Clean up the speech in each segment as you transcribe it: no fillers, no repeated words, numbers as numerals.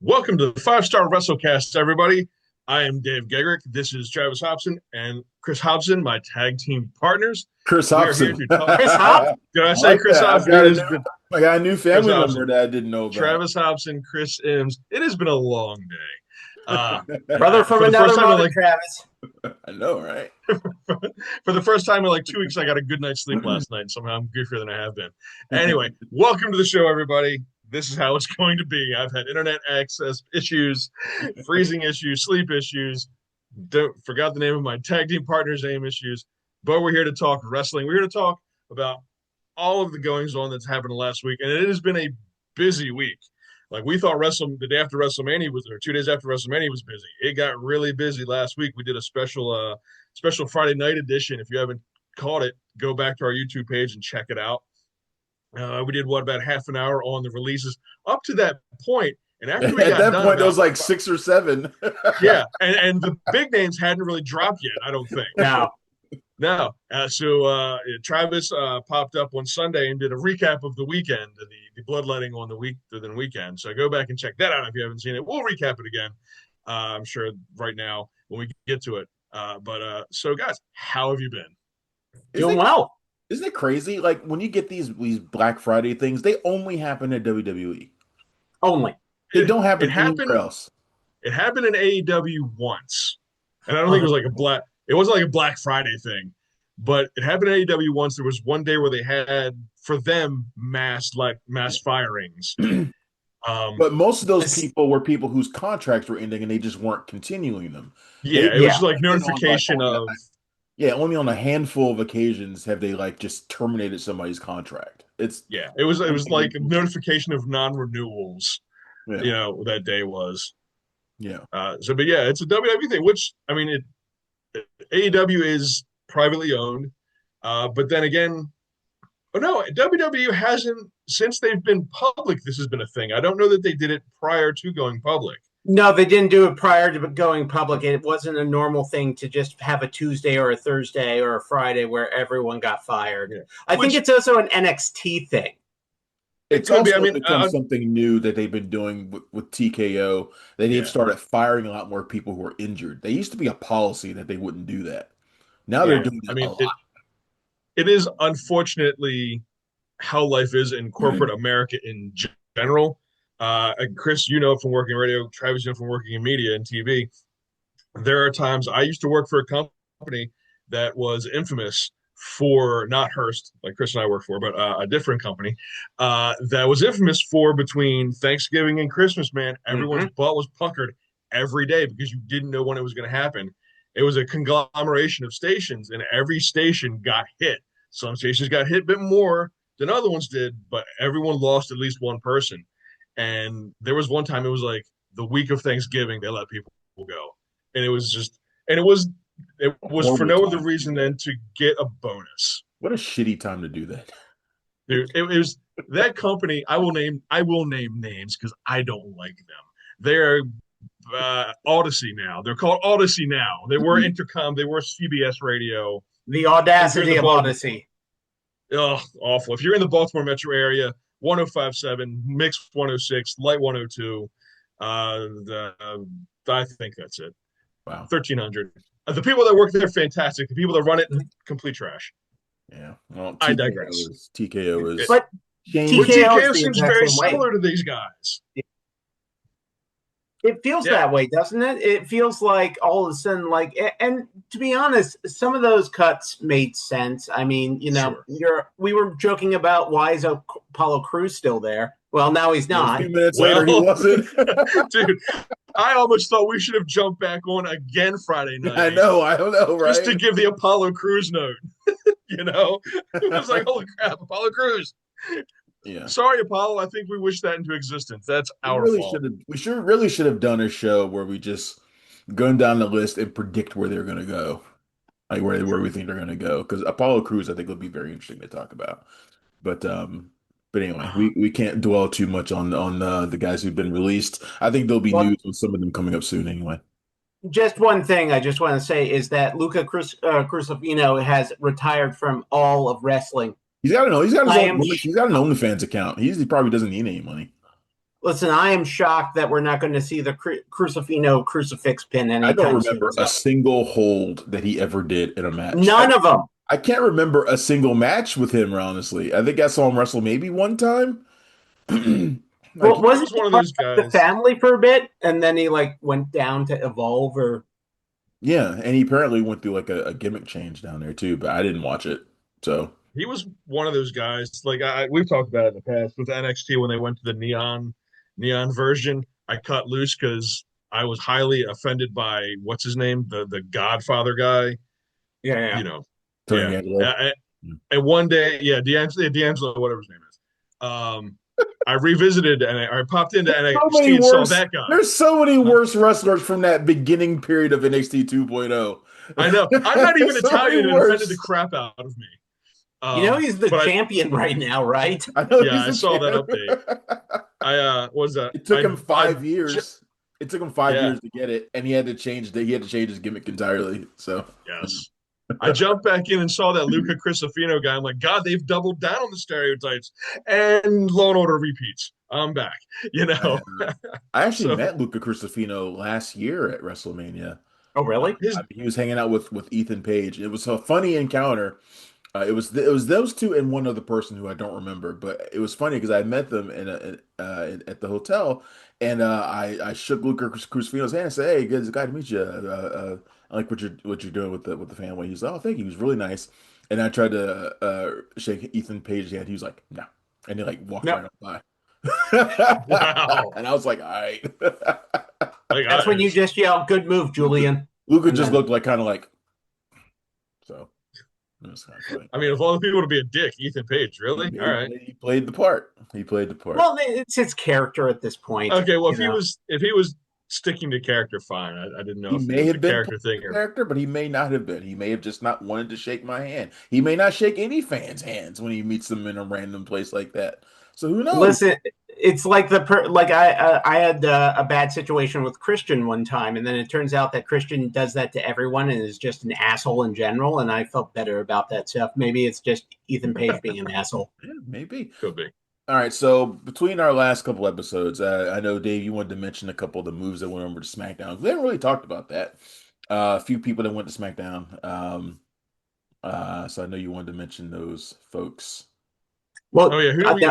Welcome to the Five-Star WrestleCast, everybody. I am Dave Gegrick. This is Travis Hobson and Chris Hobson, my tag team partners. Chris We are here Hobson. to talk. Chris Hop. Did I I say like Chris that. Hobson? It has been I got a new Chris family Hobson, member that I didn't know about. Travis Hobson, Chris Ims. It has been a long day. Brother from for the first another time in mother, like Travis. I know, right? for the first time in like 2 weeks, I got a good night's sleep last night. Somehow I'm goofier than I have been. Anyway, welcome to the show, everybody. This is how it's going to be. I've had internet access issues, freezing issues, sleep issues. Forgot the name of my tag team partner's name issues. But we're here to talk wrestling. We're here to talk about all of the goings on that's happened last week, and it has been a busy week. Like we thought the day after WrestleMania was, or 2 days after WrestleMania was busy. It got really busy last week. We did a special Friday night edition. If you haven't caught it, go back to our YouTube page and check it out. We did about half an hour on the releases up to that point, and after we At got that done, point, it was like 6 or 7. yeah, and the big names hadn't really dropped yet. I don't think. No. So Travis popped up on Sunday and did a recap of the weekend, the bloodletting on the weekend. So go back and check that out if you haven't seen it. We'll recap it again. I'm sure right now when we get to it. So guys, how have you been? Doing well. Isn't it crazy? Like when you get these Black Friday things, they only happen at WWE. Only. They don't happen anywhere else. It happened in AEW once, and I don't think it was like it wasn't like a Black Friday thing, but it happened at AEW once. There was one day where they had for them mass firings. But most of those people were people whose contracts were ending and they just weren't continuing them. Yeah, it was like notification of. Yeah, only on a handful of occasions have they like just terminated somebody's contract. It was like a notification of non-renewals. Yeah. You know, that day was. Yeah. But yeah, it's a WWE thing, which I mean, AEW is privately owned, but then again, no, WWE hasn't since they've been public. This has been a thing. I don't know that they did it prior to going public. No, they didn't do it prior to going public. It wasn't a normal thing to just have a Tuesday or a Thursday or a Friday where everyone got fired. Yeah. I think it's also an NXT thing. It's also become something new that they've been doing with TKO. They've started firing a lot more people who are injured. They used to be a policy that they wouldn't do that. Now they're doing that a lot. It is unfortunately how life is in corporate America in general. And Chris, you know from working in radio, Travis, you know from working in media and TV. There are times I used to work for a company that was infamous for not Hearst, like Chris and I work for, but a different company that was infamous for between Thanksgiving and Christmas, man, everyone's butt was puckered every day because you didn't know when it was going to happen. It was a conglomeration of stations, and every station got hit. Some stations got hit a bit more than other ones did, but everyone lost at least one person. And there was one time it was like the week of Thanksgiving, they let people go. And it was for no other reason than to get a bonus. What a shitty time to do that. Dude, it was that company. I will name names because I don't like them. They're Odyssey now. They're called Odyssey now. They were Intercom. They were CBS Radio. The audacity of Odyssey. Oh, awful. If you're in the Baltimore metro area, 105.7, Mix 106, Light 102. I think that's it. Wow. 1300. The people that work there are fantastic. The people that run it, complete trash. Yeah. Well, I digress. TKO is. But TKO seems very similar to these guys. It feels that way, doesn't it? It feels like all of a sudden, and to be honest, some of those cuts made sense. I mean, we were joking about why is Apollo Crews still there? Well, now he's not. A few minutes later, he wasn't. Dude, I almost thought we should have jumped back on again Friday night. I know, right? Just to give the Apollo Crews note. It was like, holy crap, Apollo Crews. Yeah. Sorry, Apollo. I think we wish that into existence. That's our fault. We really should have done a show where we just go down the list and predict where they're going to go, like where we think they're going to go. Because Apollo Crews, I think, would be very interesting to talk about. But anyway, we can't dwell too much on the guys who've been released. I think there'll be news on some of them coming up soon. Anyway. Just one thing I just want to say is that Luca Crusifino has retired from all of wrestling. He's got an OnlyFans account. He probably doesn't need any money. Listen, I am shocked that we're not going to see the Crucifino crucifix pin I don't anytime soon. remember a single hold that he ever did in a match. None of them. I can't remember a single match with him, honestly. I think I saw him wrestle maybe one time. Like, Well, He wasn't was he one of part those of the guys. family for a bit, and then he like went down to Evolve or? yeah, and he apparently went through like a gimmick change down there too, but I didn't watch it. So, He was one of those guys. Like we've talked about it in the past with NXT when they went to the neon version. I cut loose because I was highly offended by what's his name, the Godfather guy. Yeah, yeah. You know, Tony yeah. D'Angelo. And one day, yeah, D'Angelo, whatever his name is. I revisited and I popped into So many NXT and saw worse. that guy. There's so many worse wrestlers from that beginning period of NXT 2.0. I know. I'm not even There's so many Italian and offended the worse. crap out of me. He's the But champion right now, right? I know yeah, he's I a saw that champ. update. I was It took him I 5 years. It took him five yeah, years to get it, and he had to change his gimmick entirely. So yes. I jumped back in and saw that Luca Crisafino guy. I'm like, God, they've doubled down on the stereotypes. And Law and Order repeats. I'm back. You I, know. I actually So met Luca Cristofino last year at WrestleMania. Oh, really? his He was hanging out with Ethan Page. It was a funny encounter. It was those two and one other person who I don't remember, but it was funny because I met them at the hotel, and I shook Luca Cristofino's hand and said, "Hey, good, it's glad to meet you. I like what you're doing with the family." He's like, "Oh, thank you." He was really nice, and I tried to shake Ethan Page's hand. He was like, "No," and he like walked No. right on by. wow. And I was like, "All right." Like That's when you just yell, "Good move, Julian." Luca And just then, looked like kind of like so. It was kind of funny. I mean, of all the people to be a dick, Ethan Page, really? All right. He played the part. He played the part. well, it's his character at this point. Okay, well, You know, if he was sticking to character, fine. I didn't know He if it may was a have been character playing thing the or character, but he may not have been. He may have just not wanted to shake my hand. He may not shake any fans' hands when he meets them in a random place like that. So who knows? listen, it's like I had a bad situation with Christian one time, and then it turns out that Christian does that to everyone and is just an asshole in general. And I felt better about that stuff. Maybe it's just Ethan Page being an asshole. Yeah, maybe. could be. All right. So between our last couple episodes, I know Dave, you wanted to mention a couple of the moves that went over to SmackDown. We haven't really talked about that. A few people that went to SmackDown. So I know you wanted to mention those folks. Well, Oh yeah, who do we?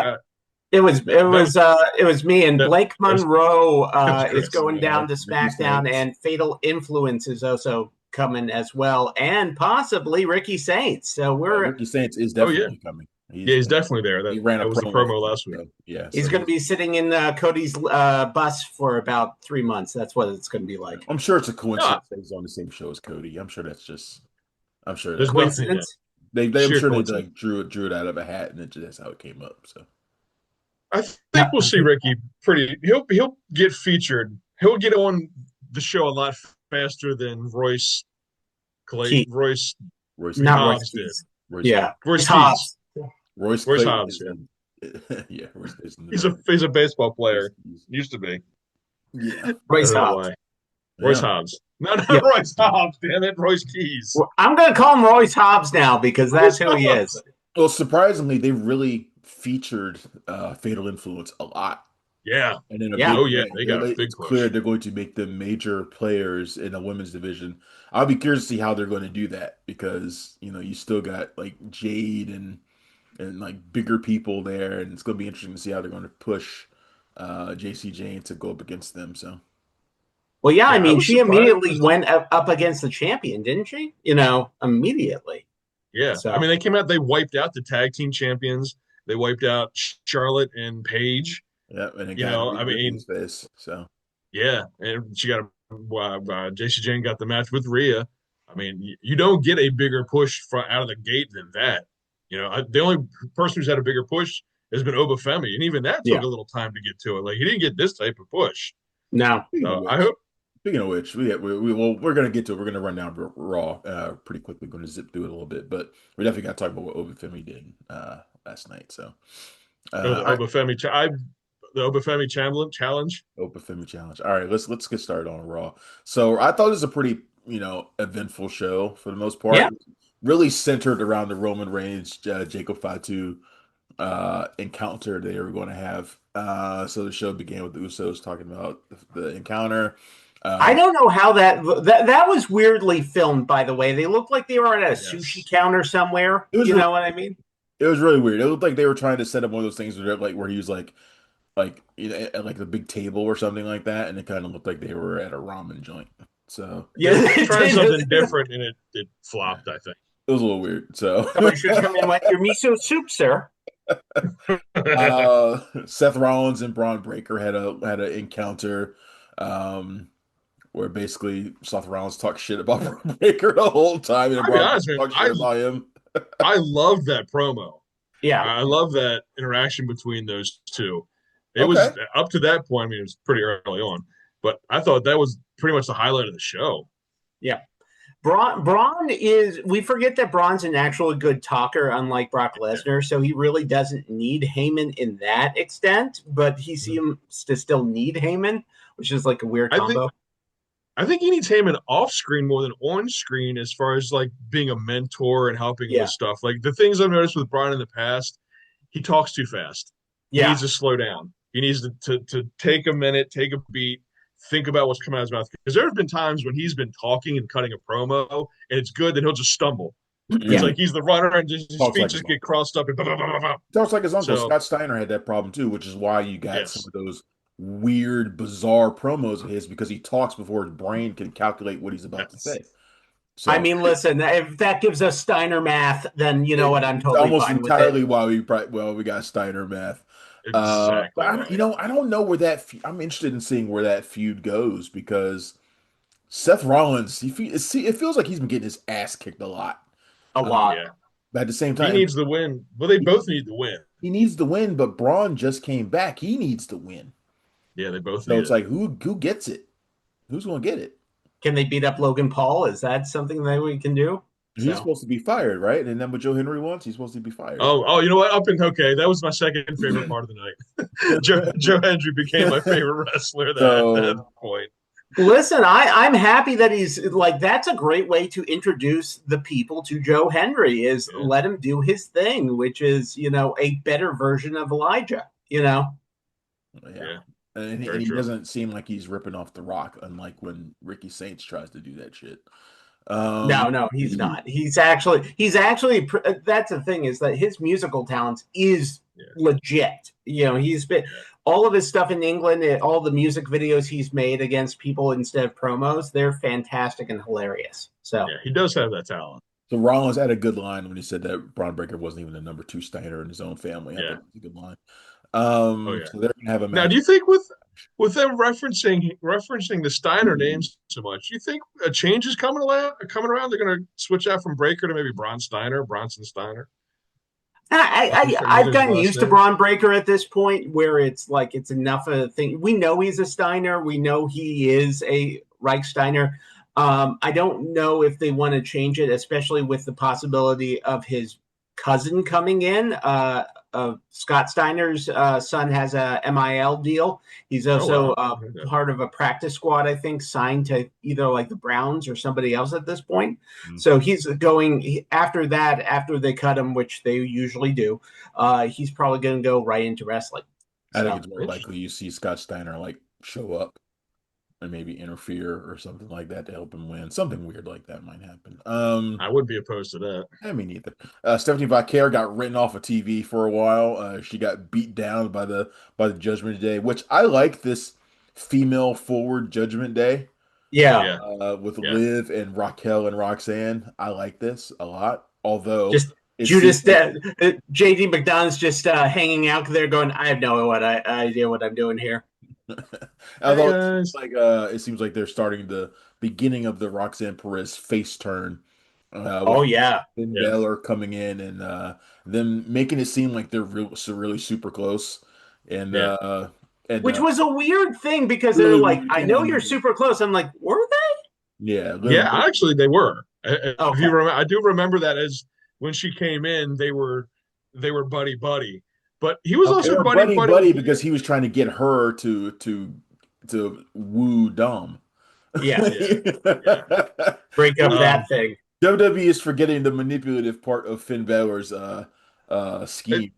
it was me and No, Blake Chris. Monroe It was is Chris. going down to Ricky SmackDown, Saints. and Fatal Influence is also coming as well, and possibly Ricky Saints. So Ricky Saints is Oh yeah, definitely coming. yeah, he's definitely there. He That ran a that was the promo promo for it, last week. so, yeah, he's so going to be sitting in Cody's bus for about 3 months. That's what it's going to be like. I'm sure it's a No, coincidence that he's on the same show as Cody. I'm sure there's that nothing. Yeah, Coincidence? I'm sheer sure they coincidence. like drew it out of a hat, and that's how it came up. So I No, think we'll see Ricky pretty. He'll get featured. He'll get on the show a lot faster than Keith, Royce Royce not Keys, Royce Hobbs did. Keys. Royce Yeah, Royce Keys. Hobbs. Royce Clayton Hobbs. is Yeah, yeah, Royce is in the he's a ring. he's a baseball Royce player. Keys. Used to be. Yeah, I Royce don't know Hobbs. why. Royce yeah. Hobbs. No, not Yep. Royce Hobbs. Damn it, Royce Keys. Well, I'm going to call him Royce Hobbs now because that's Royce who he is. Hobbs. Well, surprisingly, they really featured Fatal Influence a lot. Yeah. And in a Yeah. big Oh yeah, way, they got a big it's clear push. they're going to make them major players in the women's division. I'll be curious to see how they're going to do that because you still got like Jade and like bigger people there, and it's going to be interesting to see how they're going to push JC Jane to go up against them. So Well, yeah, I Yeah, I mean, was she immediately surprised. went up against the champion, didn't she? Immediately. Yeah, I So, mean, they came out. They wiped out the tag team champions. They wiped out Charlotte and Paige. yeah, and it got I Rhea mean, Ripley's face. So yeah, and she got JC Jane got the match with Rhea. I mean, you don't get a bigger push out of the gate than that. The only person who's had a bigger push has been Oba Femi, and even that yeah. took a little time to get to it. Like he didn't get this type of push. No. speaking of So I which, hope. we're going to get to it. We're going to run down Raw pretty quickly. Going to zip through it a little bit, but we definitely got to talk about what ObaFemi did last night. So, Oh, the all right, Oba Femi. The Oba Femi challenge. ObaFemi challenge. All right, let's get started on Raw. So I thought it was a pretty eventful show for the most part. Yeah. Really centered around the Roman Reigns Jacob Fatu encounter they were going to have. So the show began with the Usos talking about the encounter. I Uh, don't know how that was weirdly filmed, by the way. They looked like they were at a sushi Yes. counter somewhere. it was You really, know what I mean? it was really weird. It looked like they were trying to set up one of those things where he was like at like the big table or something like that, and it kind of looked like they were at a ramen joint. So Yeah, They were it trying did. something different, and it yeah, flopped, I think. it was a little weird. So Somebody should come in with your miso soup, sir. Seth Rollins and Braun Breaker had an encounter. Um, where basically Seth Rollins talked shit about Braun Breaker the whole time, and I'll be Braun Breaker honest, man. talked shit about him. I love that promo. Yeah. I love that interaction between those two. It was Okay. up to that point. I mean, it was pretty early on, but I thought that was pretty much the highlight of the show. Yeah. Braun is, we forget that Braun's an actually good talker, unlike Brock Lesnar, so he really doesn't need Heyman in that extent, but he seems to still need Heyman, which is like a weird I think combo. I think he needs Heyman off screen more than on screen as far as like being a mentor and helping him with Yeah. stuff. Like the things I've noticed with Brian in the past, he talks too fast. He Yeah. needs to slow down. He needs to take a minute, take a beat, think about what's coming out of his mouth. Because there have been times when he's been talking and cutting a promo, and it's good that he'll just stumble. It's Yeah. like he's the runner and just, his Talks feet like his just get uncle. crossed up and blah, blah, blah, blah, blah. Talks like his uncle. So Scott Steiner had that problem too, which is why you got some yes, of those weird, bizarre promos of his because he talks before his brain can calculate what he's about to yes, say. I So mean, listen, if that gives us Steiner math, then you know what? I'm it's totally almost fine with it. entirely why we got Steiner math. But exactly I don't, right. I don't know where I'm interested in seeing where that feud goes because Seth Rollins, it feels like he's been getting his ass kicked a lot. A Um, lot. Yeah, but at the same he time, needs the win. Well, they both need the win. he needs the win, but Braun just came back. He needs to win. Yeah, they both So need it's it. like who gets it? Who's going to get it? Can they beat up Logan Paul? Is that something that we can do? He's So, supposed to be fired, right? And then what Joe Henry wants, he's supposed to be fired. Oh, you know what? Up in okay, that was my second favorite part of the night. Joe Hendry became my favorite wrestler at that So point. listen, I'm happy that he's like, that's a great way to introduce the people to Joe Henry is Yeah, let him do his thing, which is, a better version of Elijah. yeah. yeah, And very he true. doesn't seem like he's ripping off the Rock, unlike when Ricky Saints tries to do that shit. No, he's not. He's actually that's the thing is that his musical talent is Yeah, legit. He's been yeah, all of his stuff in England, all the music videos he's made against people instead of promos, they're fantastic and hilarious. So, yeah. He does have that talent. So Rollins had a good line when he said that Braun Breaker wasn't even the number two Steiner in his own family. I thought Yeah. it was a good line. Oh yeah. So they're gonna have a Now, do match. you think with them referencing the Steiner names so much, do you think a change is coming around? They're going to switch out from Breaker to maybe Bronson Steiner. Start I've using his gotten last used to name. Braun Breaker at this point, where it's like it's enough of a thing. We know he's a Steiner. We know he is a Reich Steiner. I don't know if they want to change it, especially with the possibility of his cousin coming in. Scott Steiner's son has a MIL deal. He's Oh also wow. Okay. part of a practice squad, I think, signed to either like the Browns or somebody else at this point. Mm. So he's going after that, after they cut him, which they usually do. He's probably going to go right into wrestling. I think So it's more likely you see Scott Steiner like show up and maybe interfere or something like that to help him win. Something weird like that might happen. I would be opposed to that. I mean, neither. Stephanie Vaquer got written off of TV for a while. She got beat down by the Judgment Day, which I like this female forward Judgment Day yeah, Yeah, with yeah. Liv and Raquel and Roxanne. I like this a lot. Although just it seems Judas. like JD McDonough's just hanging out there, going, "I have no idea what I'm doing here." Hey although guys. it seems like they're starting the beginning of the Roxanne Perez face turn with Oh yeah, Finn Yeah, Balor coming in and them making it seem like they're really super close and yeah. which was a weird thing because they're really like, weird. "I know you're super close." I'm like, "Were Yeah, Yeah, actually they were. they?" If you Okay, remember, I do remember that as when she came in, they were buddy buddy. But he was they also were buddy buddy buddy with buddy because he was trying to get her to woo Dom. yeah, yeah, yeah. break up Um, that thing. WWE is forgetting the manipulative part of Finn Balor's scheme.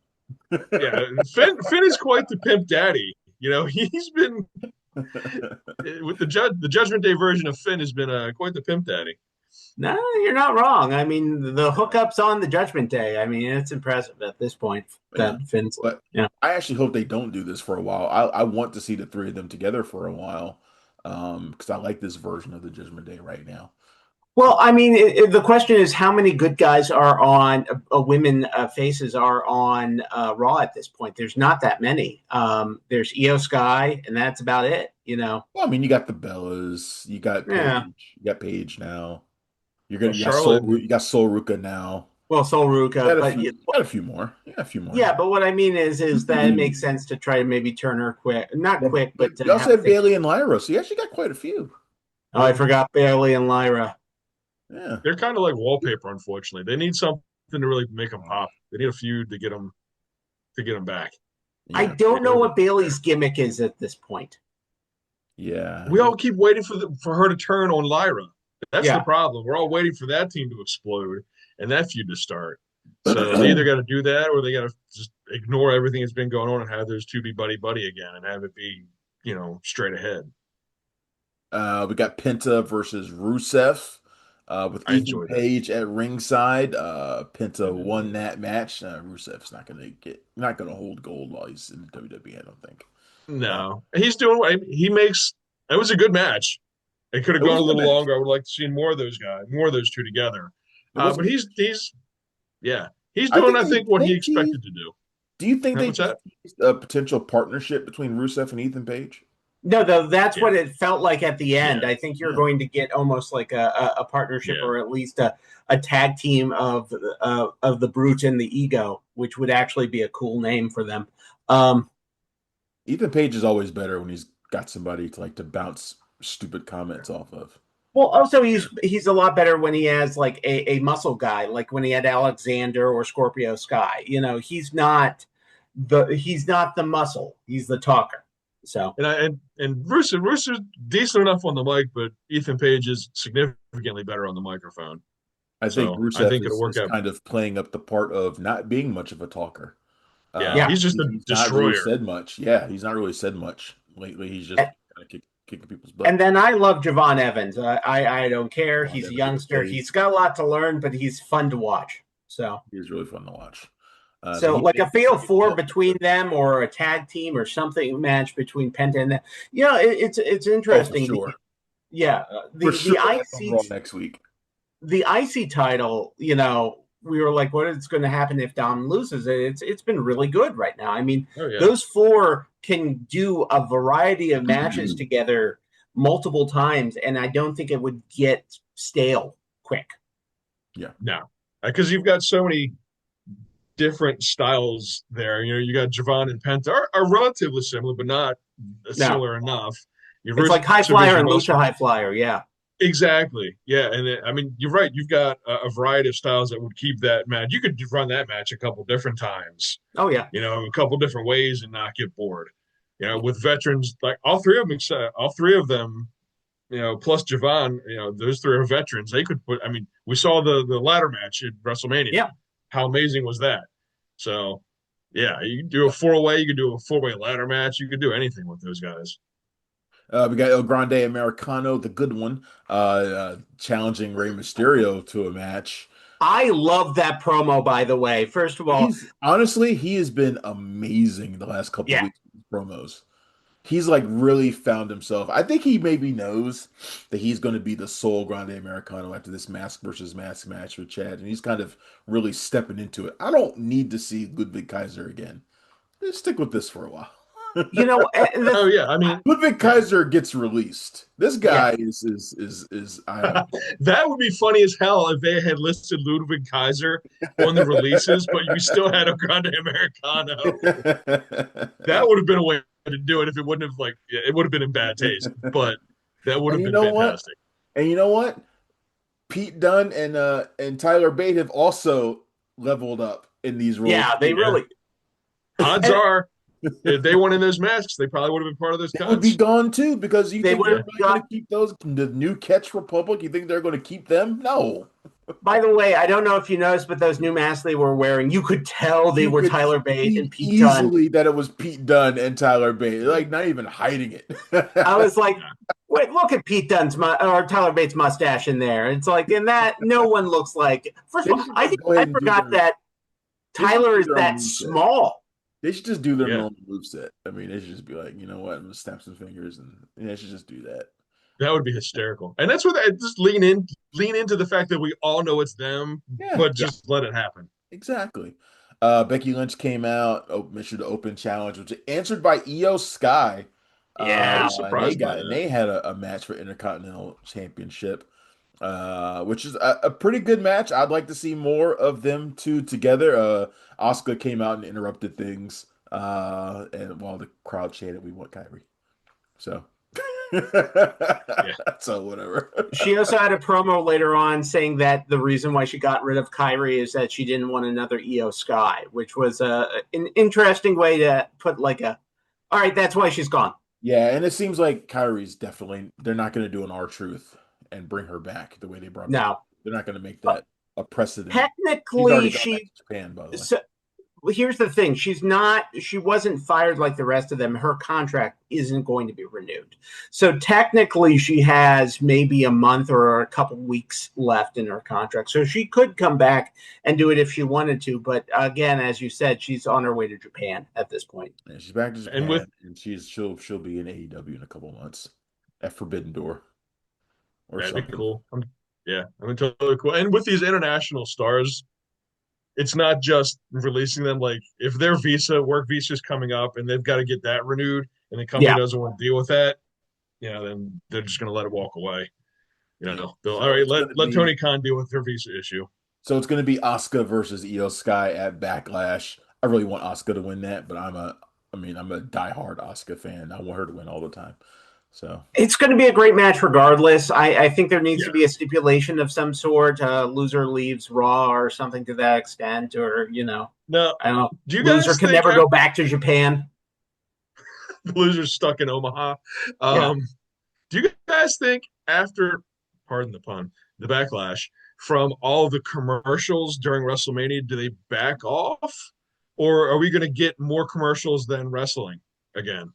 Yeah, Finn is quite the pimp daddy. He's been with the Judgment Day version of Finn has been quite the pimp daddy. No, you're not wrong. I mean, the hookups on the Judgment Day. I mean, it's impressive at this point Yeah. that Finn's. But Yeah. I actually hope they don't do this for a while. I want to see the three of them together for a while. Because I like this version of the Judgment Day right now. Well, I mean, the question is how many good guys are on women faces are on Raw at this point. There's not that many. There's Iyo Sky, and that's about it. Well, I mean, you got the Bellas, you got Yeah. Paige, you got Paige now. You got Charlotte. You got Sol Ruka now. Well, Sol Ruka, but You got a few more. You got a few more. yeah, but what I mean is that it makes sense to try to maybe turn her quick, not quick, but you also have Bailey and Lyra, so you actually got quite a few. Oh, I forgot Bailey and Lyra. Yeah, they're kind of like wallpaper. Unfortunately, they need something to really make them pop. They need a feud to get them back. I yeah. don't know what Bailey's gimmick is at this point. Yeah, We all keep waiting for her to turn on Lyra. That's Yeah. the problem. We're all waiting for that team to explode and that feud to start. So they either got to do that or they got to just ignore everything that's been going on and have those two be buddy buddy again and have it be, straight ahead. We got Penta versus Rusev, with I Ethan enjoyed that. Page at ringside. Penta Mhm. won that match. Rusev's not gonna hold gold while he's in the WWE. I don't think. No, he's doing what he makes. It was a good match. It could have It was gone a a good little match. longer. I would like to see more of those guys, more of those two together. It was. But he's I doing, think I they think, what he they expected teased. to do. Do you think they What's that? teased a potential partnership between Rusev and Ethan Page? No, though that's Yeah. what it felt like at the end. Yeah. I think you're Yeah. going to get almost like a partnership Yeah. or at least a tag team of the Brute and the Ego, which would actually be a cool name for them. Ethan Page is always better when he's got somebody to bounce stupid comments off of. Well, also he's a lot better when he has like a muscle guy, like when he had Alexander or Scorpio Sky. He's not the muscle; he's the talker. So And Ruse's decent enough on the mic, but Ethan Page is significantly better on the microphone. I think So I Rusev think it'll work is out. kind of playing up the part of not being much of a talker. Yeah, he's just a He's not really destroyer. said much. Yeah, he's not really said much lately. He's just kind of kicking people's butt. And then I love Javon Evans. I don't care. Javon He's a Evans youngster. is He's got a lot to learn, but he's fun to watch. So He's really fun to watch. so he like a makes fatal it four tough. between them or a tag team or something match between Penta and them. It's interesting. Oh, for sure. The For sure, that's on Raw IC next week. the IC title, we were like, what is going to happen if Dom loses it? It's been really good right now. I mean, Oh yeah. those four can do a variety of matches together multiple times, and I don't think it would get stale quick. Yeah. No, because you've got so many different styles there. You got Javon and Penta are relatively similar, but not similar enough. It's like High Flyer and Lucha High Flyer, yeah. Exactly. Yeah, and I mean, you're right. You've got a variety of styles that would keep that match. You could run that match a couple different times. Oh yeah. A couple different ways and not get bored. With veterans, like all three of them, plus Javon, those three are veterans. They could put. I mean, we saw the ladder match at WrestleMania. Yeah. How amazing was that? So, yeah, you can do a four-way. You can do a four-way ladder match. You could do anything with those guys. We got El Grande Americano, the good one, challenging Rey Mysterio to a match. I love that promo, by the way. First of all, he has been amazing the last couple of weeks with promos. He's really found himself. I think he maybe knows that he's going to be the sole Grande Americano after this mask versus mask match with Chad, and he's kind of really stepping into it. I don't need to see Ludwig Kaiser again. Just stick with this for a while. Oh yeah, I mean, Ludwig Kaiser gets released. This guy is that would be funny as hell if they had listed Ludwig Kaiser on the releases, but you still had a Grande Americano. That would have been a way to do it if it wouldn't have it would have been in bad taste, but that would have been fantastic. And you know what? Pete Dunne and Tyler Bate have also leveled up in these roles. Yeah, they really. Odds are, if they weren't in those masks, they probably would have been part of those cuts. They would be gone too, because they think would they're going to keep those, the new Catch Republic. You think they're going to keep them? No. By the way, I don't know if you noticed, but those new masks they were wearing, you could tell they You were could Tyler Bate see and Pete Dunne. easily that it was Pete Dunne and Tyler Bate, like not even hiding it. I was like, wait, look at Pete Dunne's or Tyler Bates' mustache in there. It's like, in that, no one looks like. First They of all, should I just think go I ahead and do forgot their. that They should Tyler do is their own that moveset. small. They should just do their Yeah, normal moveset. I mean, they should just be like, you know what, I'm gonna snap some fingers, and they should just do that. that would be hysterical. And that's what just lean into the fact that we all know it's them, Yeah, but just let it happen. exactly. Becky Lynch came out, issued the open challenge, which was answered by Iyo Sky. I Yeah. was surprised by And that. they had a match for Intercontinental Championship, which is a pretty good match. I'd like to see more of them two together. Asuka came out and interrupted things, and while the crowd chanted, "We want Kairi." So, Yeah, so whatever. She also had a promo later on saying that the reason why she got rid of Kairi is that she didn't want another Iyo Sky, which was an interesting way to put like a, all right, that's why she's gone. Yeah, and it seems like Kyrie's definitely they're not going to do an R-Truth and bring her back the way they brought back. No. They're not going to make that a precedent. She's Technically, already gone back she to Japan, by the way. so well, here's the thing. She wasn't fired like the rest of them. Her contract isn't going to be renewed. So technically she has maybe a month or a couple weeks left in her contract. So she could come back and do it if she wanted to. But again, as you said, she's on her way to Japan at this point. And she's back to and with Japan, and she'll be in AEW in a couple months at Forbidden Door or that'd be something. cool. Yeah, I mean totally cool. And with these international stars, it's not just releasing them. Like if their work visa is coming up and they've got to get that renewed, and the company Yeah. doesn't want to deal with that, then they're just going to let it walk away. Yeah. They'll So all right. it's Let gonna let be Tony Khan deal with their visa issue. so it's gonna be Asuka versus Iyo Sky at Backlash. I really want Asuka to win that, but I'm a diehard Asuka fan. I want her to win all the time. So It's going to be a great match regardless. I think there needs Yeah. to be a stipulation of some sort. Loser leaves Raw or something to that extent, or, No, I don't know. do you Loser guys can think never go back to Japan. the loser's stuck in Omaha? Yeah. Do you guys think after, pardon the pun, the backlash from all the commercials during WrestleMania, do they back off, or are we going to get more commercials than wrestling again?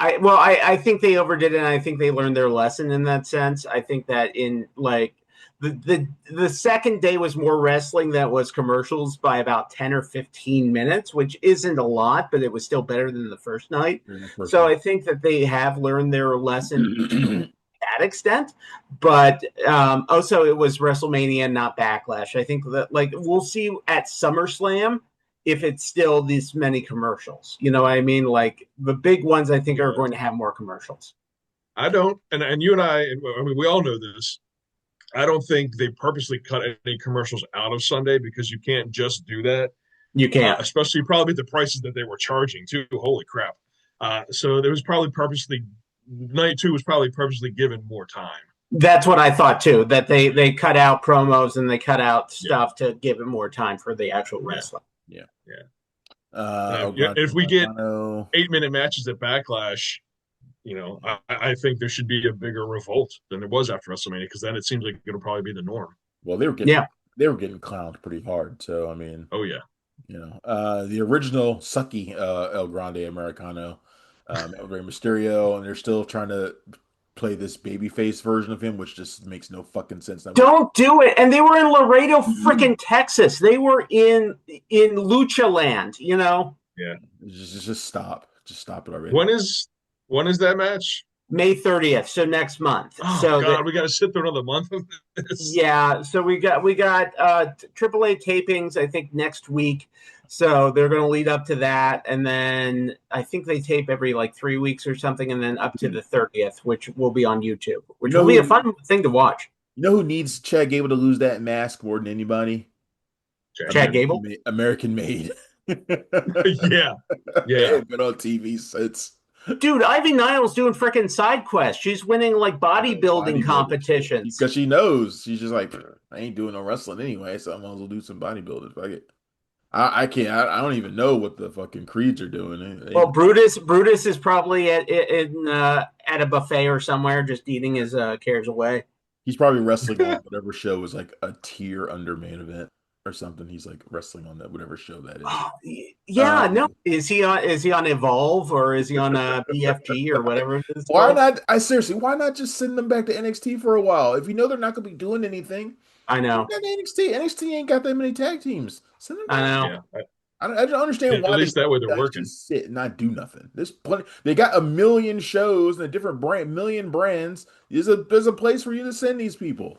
I think they overdid it, and I think they learned their lesson in that sense. I think that in like the second day was more wrestling than was commercials by about 10 or 15 minutes, which isn't a lot, but it was still better than the first night. So I think that they have learned their lesson to that extent. But also it was WrestleMania, not Backlash. I think that like we'll see at SummerSlam if it's still this many commercials. You know what I mean? Like the big ones I think are going to have more commercials. I don't, and you and I mean, we all know this. I don't think they purposely cut any commercials out of Sunday because you can't just do that. You can't. Especially probably the prices that they were charging too. Holy crap! So there was probably purposely night two was probably purposely given more time. That's what I thought too. That they cut out promos and they cut out stuff to give it more time for the actual wrestling. Yeah. If we get 8-minute matches at Backlash, I think there should be a bigger revolt than there was after WrestleMania because then it seems like it'll probably be the norm. Well, they were getting clowned pretty hard. So I mean, oh yeah, the original sucky El Grande Americano, Rey Mysterio, and they're still trying to play this babyface version of him, which just makes no fucking sense. Don't do it. And they were in Laredo, freaking Texas. They were in Lucha Land. Yeah. Just stop. Just stop it already. When is that match? May 30th, so next month. Oh so God, we got to sit through another month of this. Yeah, so we got AAA tapings I think next week. So they're going to lead up to that, and then I think they tape every like 3 weeks or something, and then up to the 30th, which will be on YouTube, which will be a fun thing to watch. You know who needs Chad Gable to lose that mask more than anybody? Chad Gable, American Made. yeah. Been on TV since. Dude, Ivy Niles doing freaking side quests. She's winning like bodybuilding competitions because she knows she's just like, I ain't doing no wrestling anyway, so I might as well do some bodybuilding. Fuck it. I can't. I don't even know what the fucking creeds are doing. Well, Brutus is probably at a buffet or somewhere, just eating his cares away. He's probably wrestling on whatever show is like a tier under main event or something. He's like wrestling on that whatever show that is. Yeah, no. Um, Is he on Evolve or is he on BFG or whatever it is why called? not? I seriously, why not just send them back to NXT for a while? If you know they're not going to be doing anything, I send them know. back to NXT. NXT ain't got that many tag teams. Send them I back. know. Yeah, I don't understand at why they least that way they're guys working. just sit and not do nothing. There's plenty. They got a million shows and a different million brands. There's a place for you to send these people.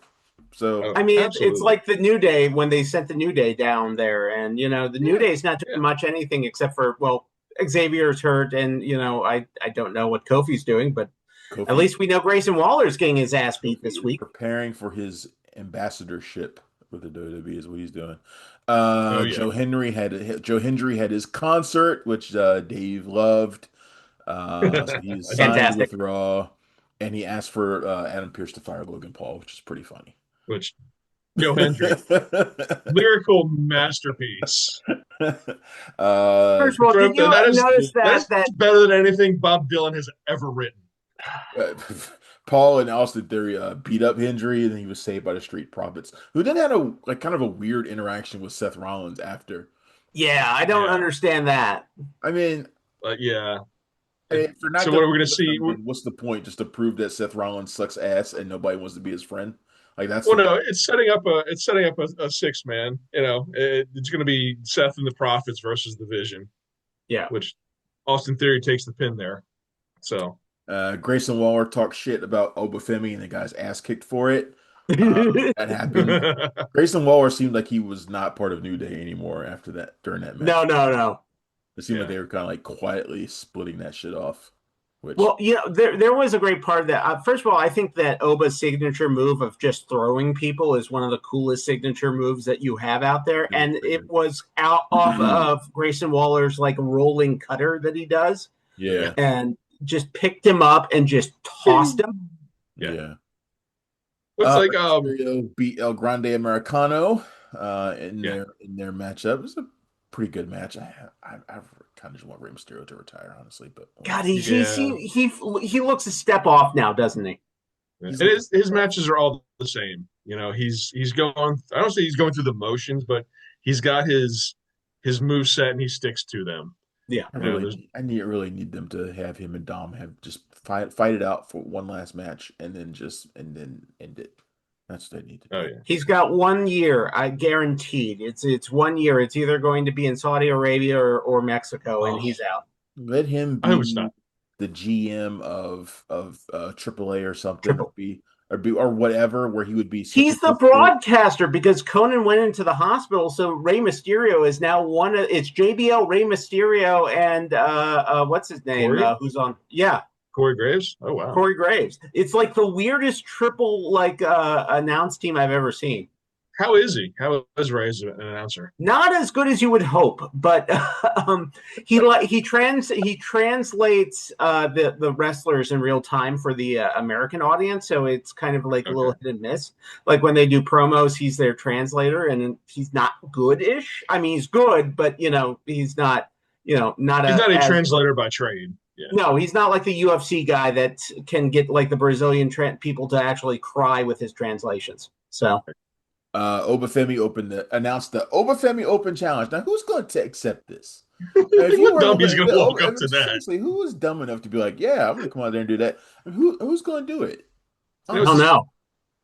So Oh, I mean, it's absolutely. like the New Day when they sent the New Day down there, and the New yeah, Day's not Yeah. doing much anything except for Xavier's hurt, and I don't know what Kofi's doing, but at Kofi least we know Grayson Waller's getting his ass beat Kofi this is week. preparing for his ambassadorship with the WWE is what he's doing. Oh yeah. Joe Hendry had his concert, which Dave loved. So he's I did. signed Fantastic. with Raw, and he asked for Adam Pearce to fire Logan Paul, which is pretty funny. Which Joe Hendry, lyrical masterpiece. uh, First of all, did you That is notice that that's that better than anything Bob Dylan has ever written. Paul and Austin Theory beat up Hendry, and then he was saved by the Street Profits, who then had a like kind of a weird interaction with Seth Rollins after. yeah, I don't Yeah, understand that. I mean, but yeah. if they're not So going what to are we be gonna with see? him, then what's the point? Just to prove that Seth Rollins sucks ass and nobody wants to be his friend? Like that's Well, the no, it's setting up a six man. It's going to be Seth and the Prophets versus the Vision, Yeah. which Austin Theory takes the pin there. So Grayson Waller talked shit about ObaFemi and the guy's ass kicked for it. That happened. no, Grayson Waller seemed like he was not part of New Day anymore after that during that match. No, no, no. It seemed like yeah, they were kind of like quietly splitting that shit off. Which Well, there was a great part of that. First of all, I think that Oba's signature move of just throwing people is one of the coolest signature moves that you have out there, and it was out off of Grayson Waller's like rolling cutter that he does, yeah, and just picked him up and just tossed him. yeah. yeah. Looks like Rey Mysterio beat El Grande Americano in yeah. their matchup. It was a pretty good match. I kind of just want Rey Mysterio to retire, honestly, but God, whatever. he looks a step off now, doesn't he? And He's like his matches are all the same. He's going. I don't say he's going through the motions, but he's got his move set and he sticks to them. Yeah. There's really need them to have him and Dom have just fight it out for one last match and then end it. That's what they need to oh do. yeah. He's got 1 year, I guaranteed. It's 1 year. It's either going to be in Saudi Arabia or Mexico, and he's out. Let him I hope it's be not. the GM of AAA or something, Triple. or whatever, where he would be such a He's the good fit. broadcaster because Conan went into the hospital. So Rey Mysterio is now it's JBL, Rey Mysterio, and what's his name? Corey? Who's on? Yeah, Corey Graves? Oh wow. Corey Graves. It's like the weirdest triple announce team I've ever seen. How is he? How is Ray as an announcer? Not as good as you would hope, but he translates the wrestlers in real time for the American audience, so it's kind of like a little hit and miss. Like when they do promos, he's their translator, and he's not good-ish. I mean, he's good, but he's not not He's not a as translator by trade. Yeah. no, he's not like the UFC guy that can get like the Brazilian people to actually cry with his translations. So. ObaFemi announced the ObaFemi Open Challenge. Now, who's going to accept this? What dummy's gonna walk up to that? Seriously, who is dumb enough to be like, "Yeah, I'm going to come out there and do that"? Who's going to do it? I don't know.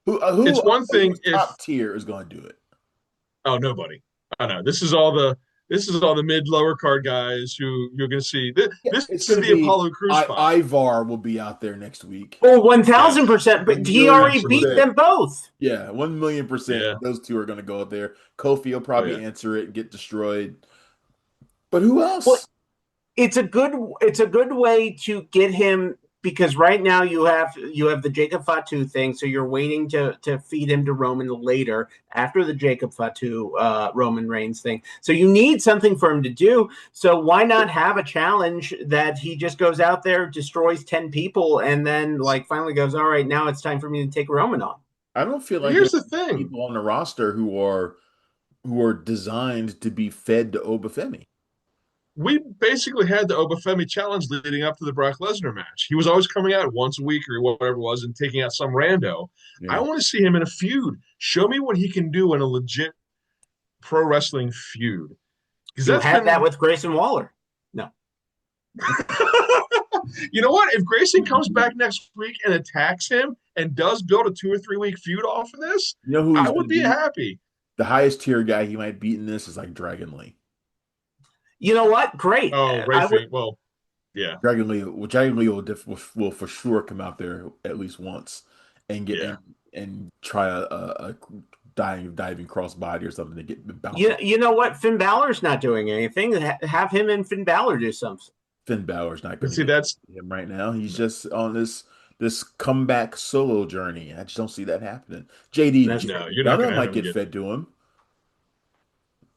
Who It's one thing if top tier is going to do it? oh nobody. I know this is all the mid lower card guys who you're gonna see. This It's is going to the be Apollo Crews spot. Ivar will be out there next week. Oh, 1,000%. But he already beat them both. Yeah, 1,000,000%. Yeah. Those two are going to go out there. Kofi will probably yeah. answer it and get destroyed. But who else? Well, it's a good way to get him because right now you have the Jacob Fatu thing, so you're waiting to feed him to Roman later after the Jacob Fatu Roman Reigns thing. So you need something for him to do. So why not have a challenge that he just goes out there, destroys 10 people, and then like finally goes, all right, now it's time for me to take Roman on. I don't feel like Here's the there's thing. people on the roster who are designed to be fed to ObaFemi. we basically had the ObaFemi challenge leading up to the Brock Lesnar match. He was always coming out once a week or whatever it was and taking out some rando. I Yeah. want to see him in a feud. Show me what he can do in a legit pro wrestling feud. Because You that's had that been with Grayson Waller. No. you know what? If Grayson comes back next week and attacks him and does build a 2 or 3 week feud off of this, You know who I he's going would to be beat? happy. The highest tier guy he might beat in this is like Dragon Lee. You know what? Great. Oh, Ray I would. Fiend. Well, yeah, Dragon Lee will for sure come out there at least once and get yeah. and try a diving crossbody or something to get bounce You, off. you know what? Finn Balor's not doing anything. Have him and Finn Balor do something. Finn Balor's not But going to see, get that's him right now. He's just on this comeback solo journey. I just don't see that happening. That's no, true. you're not going McDonough to have might him get get. fed to him.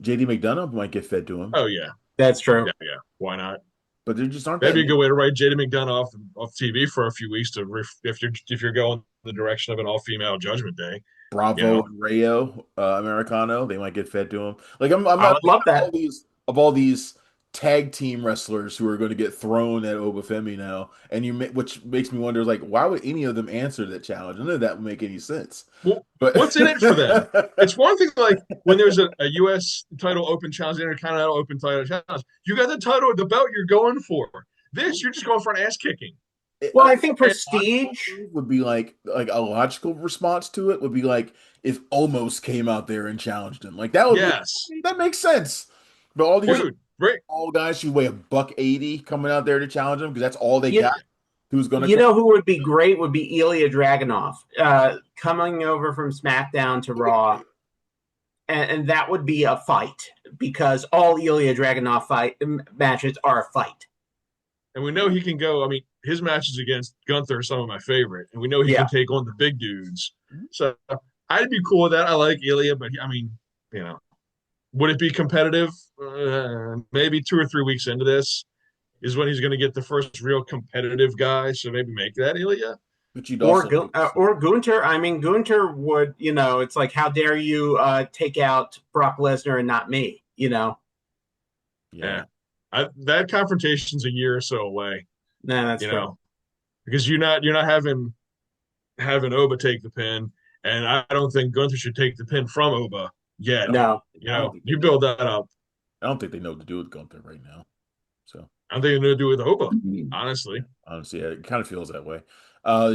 JD McDonough might get fed to him, Oh yeah, That's true. yeah, yeah. Why not? but there just aren't That'd that be a many. good way to write Jada McDonough off TV for a few weeks to if you're going the direction of an all female Judgment Day. You Bravo know, and Rayo Americano, they might get fed to him. Like I'm I not would thinking love that. of all these tag team wrestlers who are going to get thrown at ObaFemi now, and which makes me wonder, like, why would any of them answer that challenge? None of that would make any sense. well, But what's in it for them? It's one thing like when there's a U.S. title open challenge, Intercontinental open title challenge. You got the title, the belt you're going for. This, you're just going for an ass kicking. Well, a I think And Prestige. would be like a logical response to it would be like if Omos came out there and challenged him. Like that would be yes, that makes sense. But all these dude, great. all guys who weigh a buck 80 coming out there to challenge him because that's all they You, got. Who's gonna you come? know who would be great would be Ilya Dragunov, coming over from SmackDown to Raw, and that would be a fight because all Ilya Dragunov fight matches are a fight. And we know he can go. I mean, his matches against Gunther are some of my favorite, and we know he Yeah. can take on the big dudes. So I'd be cool with that. I like Ilya, but I mean, you know, would it be competitive? Maybe 2 or 3 weeks into this is when he's going to get the first real competitive guy. So maybe make that Ilya. But you'd Or also or Gunter. I mean, Gunter would. It's like, how dare you take out Brock Lesnar and not me? yeah. That confrontation's a year or so away. No, that's You true. know, because you're not having Oba take the pin, and I don't think Gunther should take the pin from Oba yet. No. You I don't know, think they you know. build that up. I don't think they know what to do with Gunther right now. So I don't think they're going to do it with Oba, honestly. honestly, yeah, it kind of feels that way.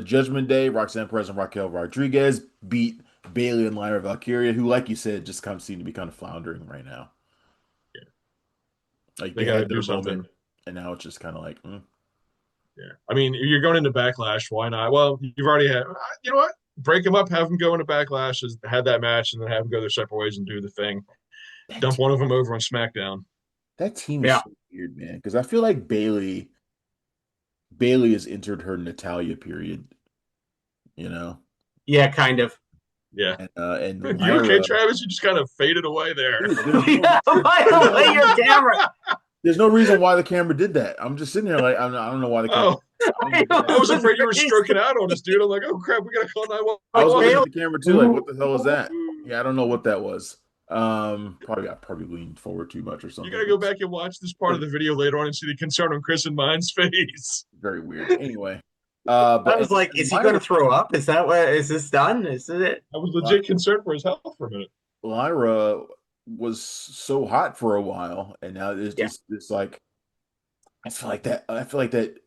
Judgment Day, Roxanne Perez and Raquel Rodriguez beat Bailey and Lyra Valkyria, who, like you said, just kind of seem to be kind of floundering right now. Yeah. Like They they got to had do their something. moment, and now it's just kind of like, Yeah. I mean, you're going into Backlash. Why not? Well, you've already had, you know what? Break them up, have them go into Backlash, had that match, and then have them go their separate ways and do the thing. that Dump one of them over on SmackDown. that team is Yeah. so weird, man. Because I feel like Bailey has entered her Natalia period, you know, Yeah, kind of. Yeah. and You okay, Lyra. Travis? You just kind of faded away there. Dude, Yeah, by the way, your camera. there's no reason why the camera did that. I'm just sitting there like I don't know why the camera. Oh, I was afraid you were stroking out on us, dude. I'm like, oh crap, we gotta call I was looking 911. at the camera too, like, what the hell is that? Yeah, I don't know what that was. Probably leaned forward too much or You something. gotta go back and watch this part of the video later on and see the concern on Chris and mine's face. Very weird. Anyway, I but was like, is he Lyra, going to throw up? Is that what? Is this done? Is it? I was legit concerned for his health for a minute. Lyra was so hot for a while, and now it's Yeah. just it's like I feel like that. I feel like that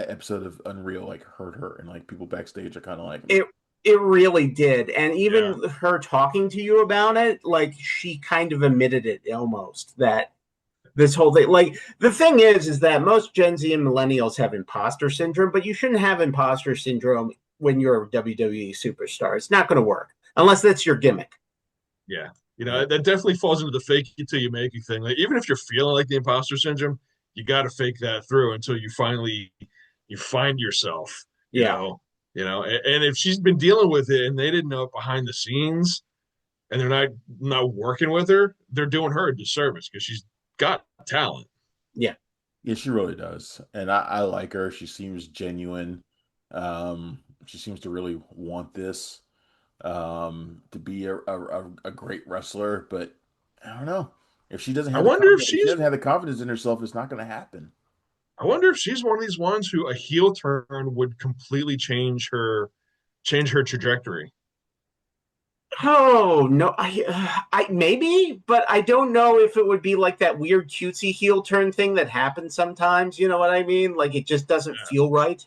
episode of Unreal like hurt her, and like people backstage are kind of like It really did. And even her talking to you about it, like, she kind of admitted it almost, that this whole thing, like, the thing is that most Gen Z and millennials have imposter syndrome, but you shouldn't have imposter syndrome when you're a WWE superstar. It's not going to work unless that's your gimmick. Yeah. You know, that definitely falls into the fake it till you make it thing. Like, even if you're feeling like the imposter syndrome, you got to fake that through until you finally you find yourself. Yeah. And if she's been dealing with it and they didn't know it behind the scenes, and they're not working with her, they're doing her a disservice because she's got talent. Yeah. Yeah, she really does, and I like her. She seems genuine. She seems to really want this to be a great wrestler, but I don't know. If she doesn't I have the wonder if confidence, if she she's doesn't have the confidence in herself, it's not going to happen. I wonder if she's one of these ones who a heel turn would completely change her trajectory. Oh no, I maybe, but I don't know if it would be like that weird cutesy heel turn thing that happens sometimes. You know what I mean? Like it just doesn't Yeah. feel right.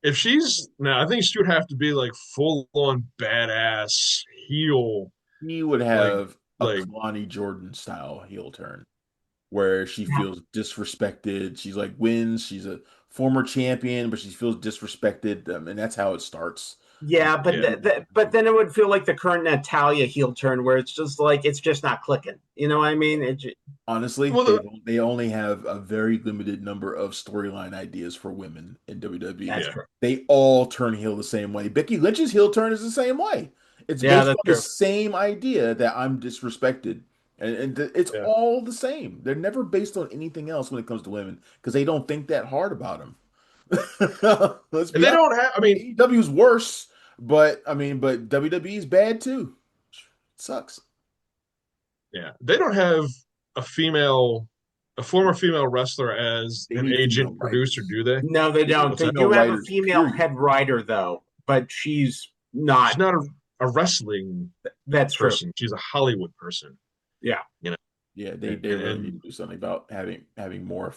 If she's now, I think she would have to be like full on badass heel, He would like have a like Kalani Jordan style heel turn where she feels disrespected. She's like wins. She's a former champion, but she feels disrespected, and that's how it starts. And Yeah, but yeah. but then it would feel like the current Natalia heel turn, where it's just like it's just not clicking. You know what I mean? honestly, Well, they only have a very limited number of storyline ideas for women in WWE. That's yeah, true. They all turn heel the same way. Becky Lynch's heel turn is the same way. It's Yeah, based that's on the true. same idea that I'm disrespected. It's yeah. all the same. They're never based on anything else when it comes to women because they don't think that hard about them. Let's And be they honest. don't have. I mean, AEW's worse, but I mean, but WWE's bad too. Sucks. yeah, they don't have a female, a former female wrestler as They an need female agent producer, writers. do they? No, they They need don't. What's They that? female do have a writers, female period. head writer though, but she's She's not. not a wrestling That's true. person. She's a Hollywood person. Yeah, You know, Yeah, and, they really need and to do something about having more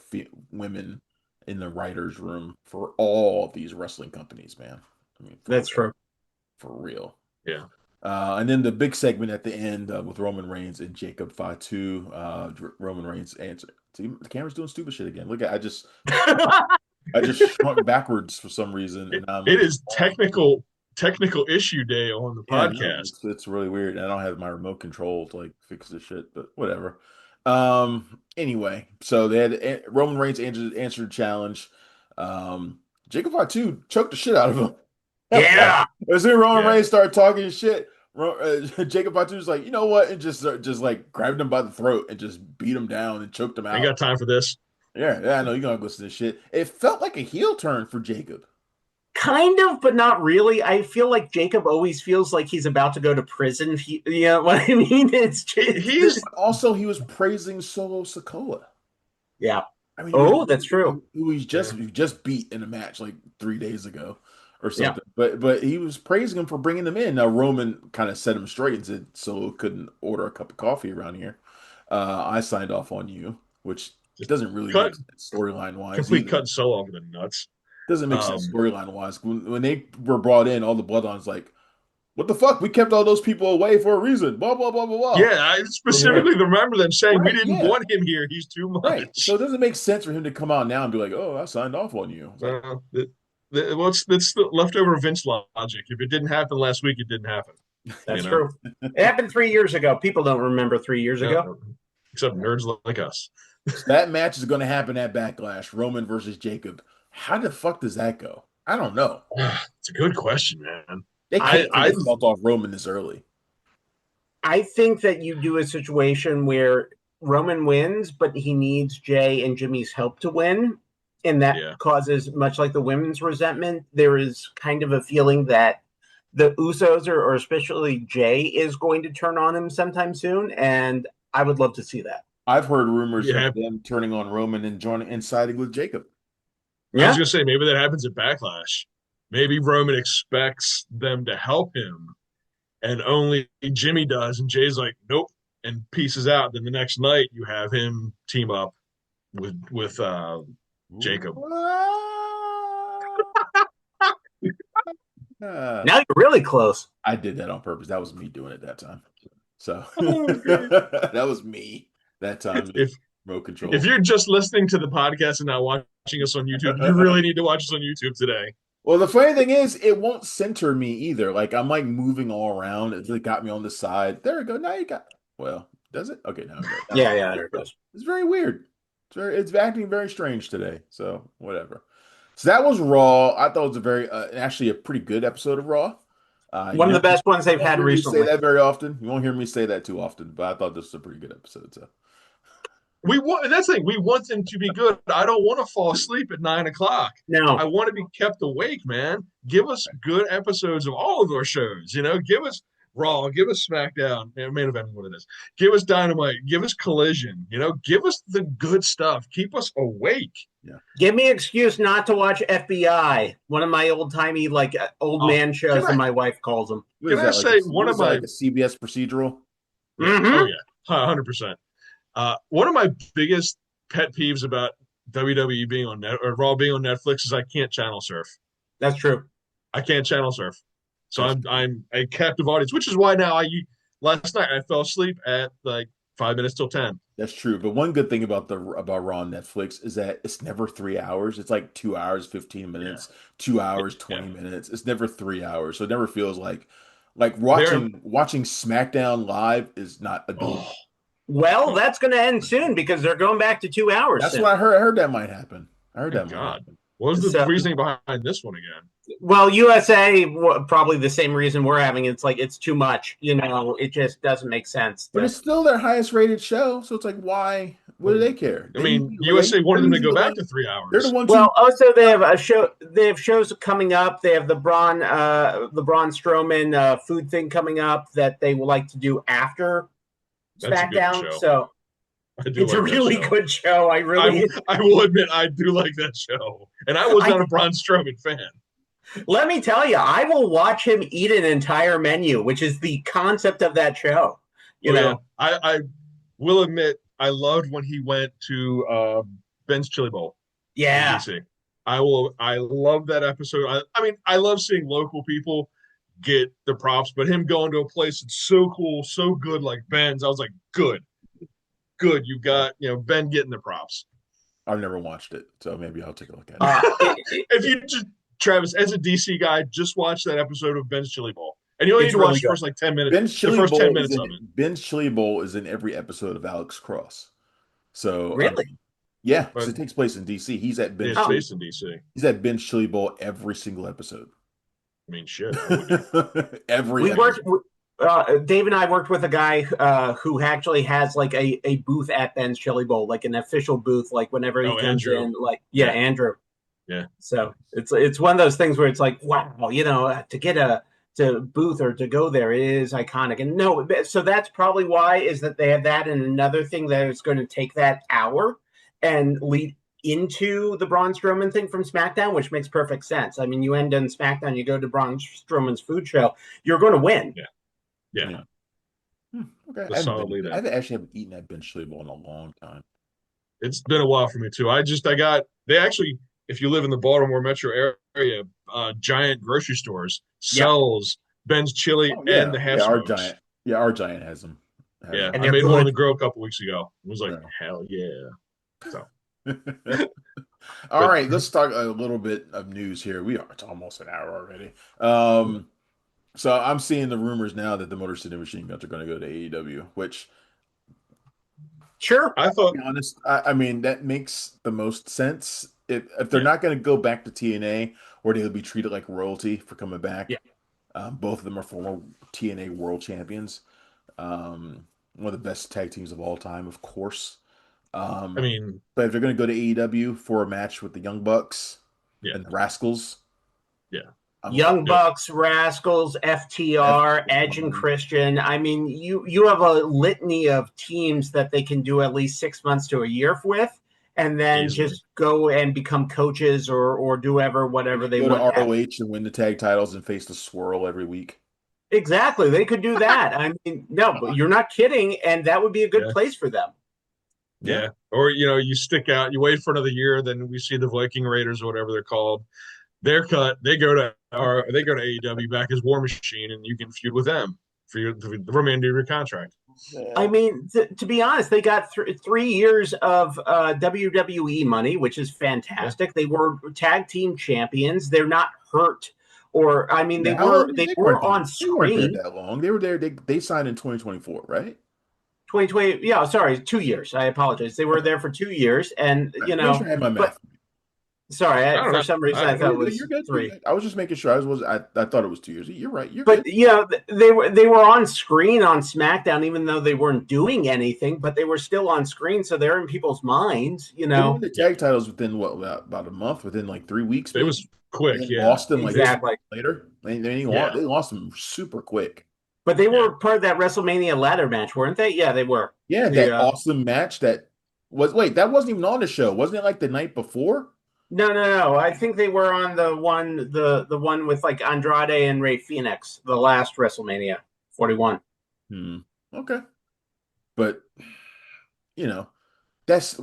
women in the writers' room for all of these wrestling companies, man. I mean, that's true. for real. yeah. And then the big segment at the end with Roman Reigns and Jacob Fatu. Roman Reigns answer. See, the camera's doing stupid shit again. Look at I just shrunk backwards for some reason, and I'm It like, is technical issue day on the yeah, no, podcast. it's really weird. I don't have my remote control to like fix this shit, but whatever. Anyway, so they had Roman Reigns answered the challenge. Jacob Fatu choked the shit out of him. Yeah, As soon as Roman Yeah, Reigns started talking shit, Jacob Fatu's like, you know what, and just like grabbed him by the throat and just beat him down and choked him ain't out. got time for this. Yeah, I know you're gonna listen to this shit. It felt like a heel turn for Jacob. kind of, but not really. I feel like Jacob always feels like he's about to go to prison. You know what I mean? It's just, He's Also, he was praising Solo Sikoa. yeah. I mean, Oh, that's true. who he's yeah. just beat in a match like 3 days ago or Yeah, something. But he was praising him for bringing him in. Now Roman kind of set him straight and said Solo couldn't order a cup of coffee around here. I signed off on you, which just doesn't really cut make sense storyline wise complete either. cut Solo off the nuts. Doesn't make sense Um, storyline wise. When they were brought in, all the bloodlines like, what the fuck? We kept all those people away for a reason. Blah blah blah blah blah. yeah, I So they're like, specifically remember them saying we right, didn't yeah. want him here. He's too Right. So much. it doesn't make sense for him to come out now and be like, "Oh, I signed off on you." It's like, Well, it's the leftover Vince logic. If it didn't happen last week, it didn't happen. You that's know, true. It happened 3 years ago. People don't remember 3 years yeah, ago. except nerds like us. so that match is going to happen at Backlash, Roman versus Jacob. How the fuck does that go? I don't know. It's a good question, man. They I can't take I the belt off Roman this early. I think that you do a situation where Roman wins, but he needs Jay and Jimmy's help to win. And that yeah. causes, much like the women's resentment, there is kind of a feeling that the Usos, or especially Jay, is going to turn on him sometime soon. And I would love to see that. I've heard rumors of Yeah, them turning on Roman and joining and siding with Jacob. I was Yeah. gonna say maybe that happens at Backlash. Maybe Roman expects them to help him, and only Jimmy does, and Jay's like, nope, and pieces out. Then the next night, you have him team up with Jacob. Ah. Now you're really close. I did that on purpose. That was me doing it that time. So that was me that time. If Remote control. if you're just listening to the podcast and not watching us on YouTube, you really need to watch us on YouTube today. Well, the funny thing is, it won't center me either. Like I'm like moving all around. It really got me on the side. There we go. Now you got. Well, does it? Okay, now it does. Yeah, there it goes. It's very weird. It's acting very strange today. So whatever. So that was Raw. I thought it was a very actually a pretty good episode of Raw. One of the best ones they've had Say recently. that very often. You won't hear me say that too often, but I thought this was a pretty good episode. So We want, and that's the thing. We want them to be good. I don't want to fall asleep at 9 o'clock. I No, want to be kept awake, man. Give us good episodes of all of our shows. You know, give us Raw, give us SmackDown, main event, what it is. Give us Dynamite, give us Collision, give us the good stuff. Keep us awake. Yeah. Give me an excuse not to watch FBI, one of my old-timey, old man shows that my wife calls them. What is that, like a CBS procedural? Yeah. Mm-hmm. Oh, yeah. 100%. One of my biggest pet peeves about WWE being on or Raw being on Netflix is I can't channel surf. That's true. I can't channel surf. So I'm a captive audience, which is why now last night I fell asleep at like 5 minutes till 10. That's true. But one good thing about Raw on Netflix is that it's never 3 hours. It's like 2 hours, 15 minutes, 2 hours, 20 minutes. It's never 3 hours. So it never feels like watching SmackDown live is not a deal. Oh. Well, that's going to end soon because they're going back to 2 hours. That's what I heard. I heard that might happen. Might happen. What was the reasoning behind this one again? Well, USA, probably the same reason we're having. It's like it's too much. It just doesn't make sense. But it's still their highest rated show, so it's like, why? What do they care? I mean, USA wanted them to go back to 3 hours. They're the ones. Well, also they have a show. They have shows coming up. They have the Braun Strowman food thing coming up that they would like to do after SmackDown. So it's a really good show. I will admit I do like that show, and I was not a Braun Strowman fan. Let me tell you, I will watch him eat an entire menu, which is the concept of that show. You know, I will admit I loved when he went to Ben's Chili Bowl. Yeah, I love that episode. I mean, I love seeing local people get the props, but him going to a place that's so cool, so good like Ben's, I was like, good. You got Ben getting the props. I've never watched it, so maybe I'll take a look at it. If you just Travis, as a DC guy, just watch that episode of Ben's Chili Bowl. And you only need to watch the first 10 minutes. Ben's Chili Bowl is in every episode of Alex Cross. So really? Because it takes place in DC. He's at Ben's based in DC. He's at Ben's Chili Bowl every single episode. I mean, shit. Every episode. Dave and I worked with a guy who actually has like a booth at Ben's Chili Bowl, like an official booth, like whenever he comes in. Andrew. Yeah. So it's one of those things where it's like, wow, to get a booth or to go there is iconic. And so that's probably why is that they have that. And another thing that is going to take that hour and lead into the Braun Strowman thing from SmackDown, which makes perfect sense. I mean, you end on SmackDown, you go to Braun Strowman's food show, you're going to win. Yeah. Okay. I actually haven't eaten at Ben's Chili Bowl in a long time. It's been a while for me too. They actually, if you live in the Baltimore metro area, Giant grocery stores sells Ben's Chili and the half smokes. Our Giant has them. And I made one on the grill a couple weeks ago. It was like, hell yeah. So. All right, let's talk a little bit of news here. It's almost an hour already. So I'm seeing the rumors now that the Motor City Machine Guns are going to go to AEW, which sure. I thought, to be honest, I mean that makes the most sense. If they're not going to go back to TNA, or they'll be treated like royalty for coming back. Both of them are former TNA World Champions. One of the best tag teams of all time, of course. But if they're going to go to AEW for a match with the Young Bucks and the Rascals, Young Bucks, Rascals, FTR, Edge, and Christian. I mean, you have a litany of teams that they can do at least 6 months to a year with, and then just go and become coaches or do whatever they want. Go to ROH and win the tag titles and face the Swirl every week. Exactly, they could do that. I mean, no, but you're not kidding, and that would be a good place for them. Yeah, or you stick out, you wait for another year, then we see the Viking Raiders or whatever they're called. They're cut. They go to AEW back as War Machine, and you can feud with them for the remainder of your contract. I mean, to be honest, they got 3 years of WWE money, which is fantastic. They were tag team champions. They're not hurt, or I mean, they were on screen. They weren't there that long. They were there. They signed in 2024, right? 2020. Yeah, sorry, 2 years. I apologize. They were there for 2 years, and sorry, for some reason I thought it was 3. I was just making sure. I thought it was 2 years. You're right. But they were on screen on SmackDown, even though they weren't doing anything. But they were still on screen, so they're in people's minds. They won the tag titles within about a month, within like 3 weeks. It was quick. Lost them exactly later. They lost them super quick. But they were part of that WrestleMania ladder match, weren't they? Yeah, they were. Yeah, that awesome match that was. Wait, that wasn't even on the show. Wasn't it like the night before? No. I think they were on the one with like Andrade and Rey Fenix, the last WrestleMania 41. Okay, but you know, that's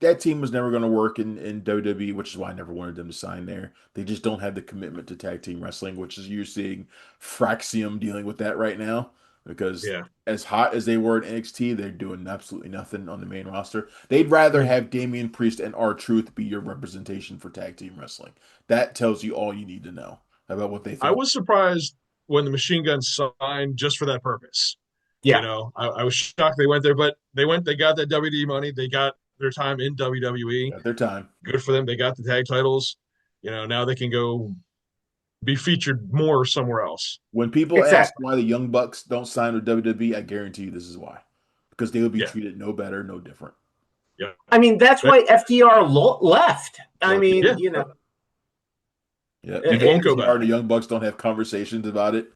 that team was never going to work in WWE, which is why I never wanted them to sign there. They just don't have the commitment to tag team wrestling, which is you're seeing Fraxium dealing with that right now. Because as hot as they were in NXT, they're doing absolutely nothing on the main roster. They'd rather have Damian Priest and R-Truth be your representation for tag team wrestling. That tells you all you need to know about what they think. I was surprised when the Machine Guns signed just for that purpose. Yeah. You know, I was shocked they went there, but they got that WWE money. They got their time in WWE. Got their time. Good for them. They got the tag titles. You know, now they can go be featured more somewhere else. When people ask why the Young Bucks don't sign with WWE, I guarantee you this is why. Because they will be treated no better, no different. Yeah. I mean, that's why FTR left. I mean, you know. Yeah, it won't go back. The Young Bucks don't have conversations about it.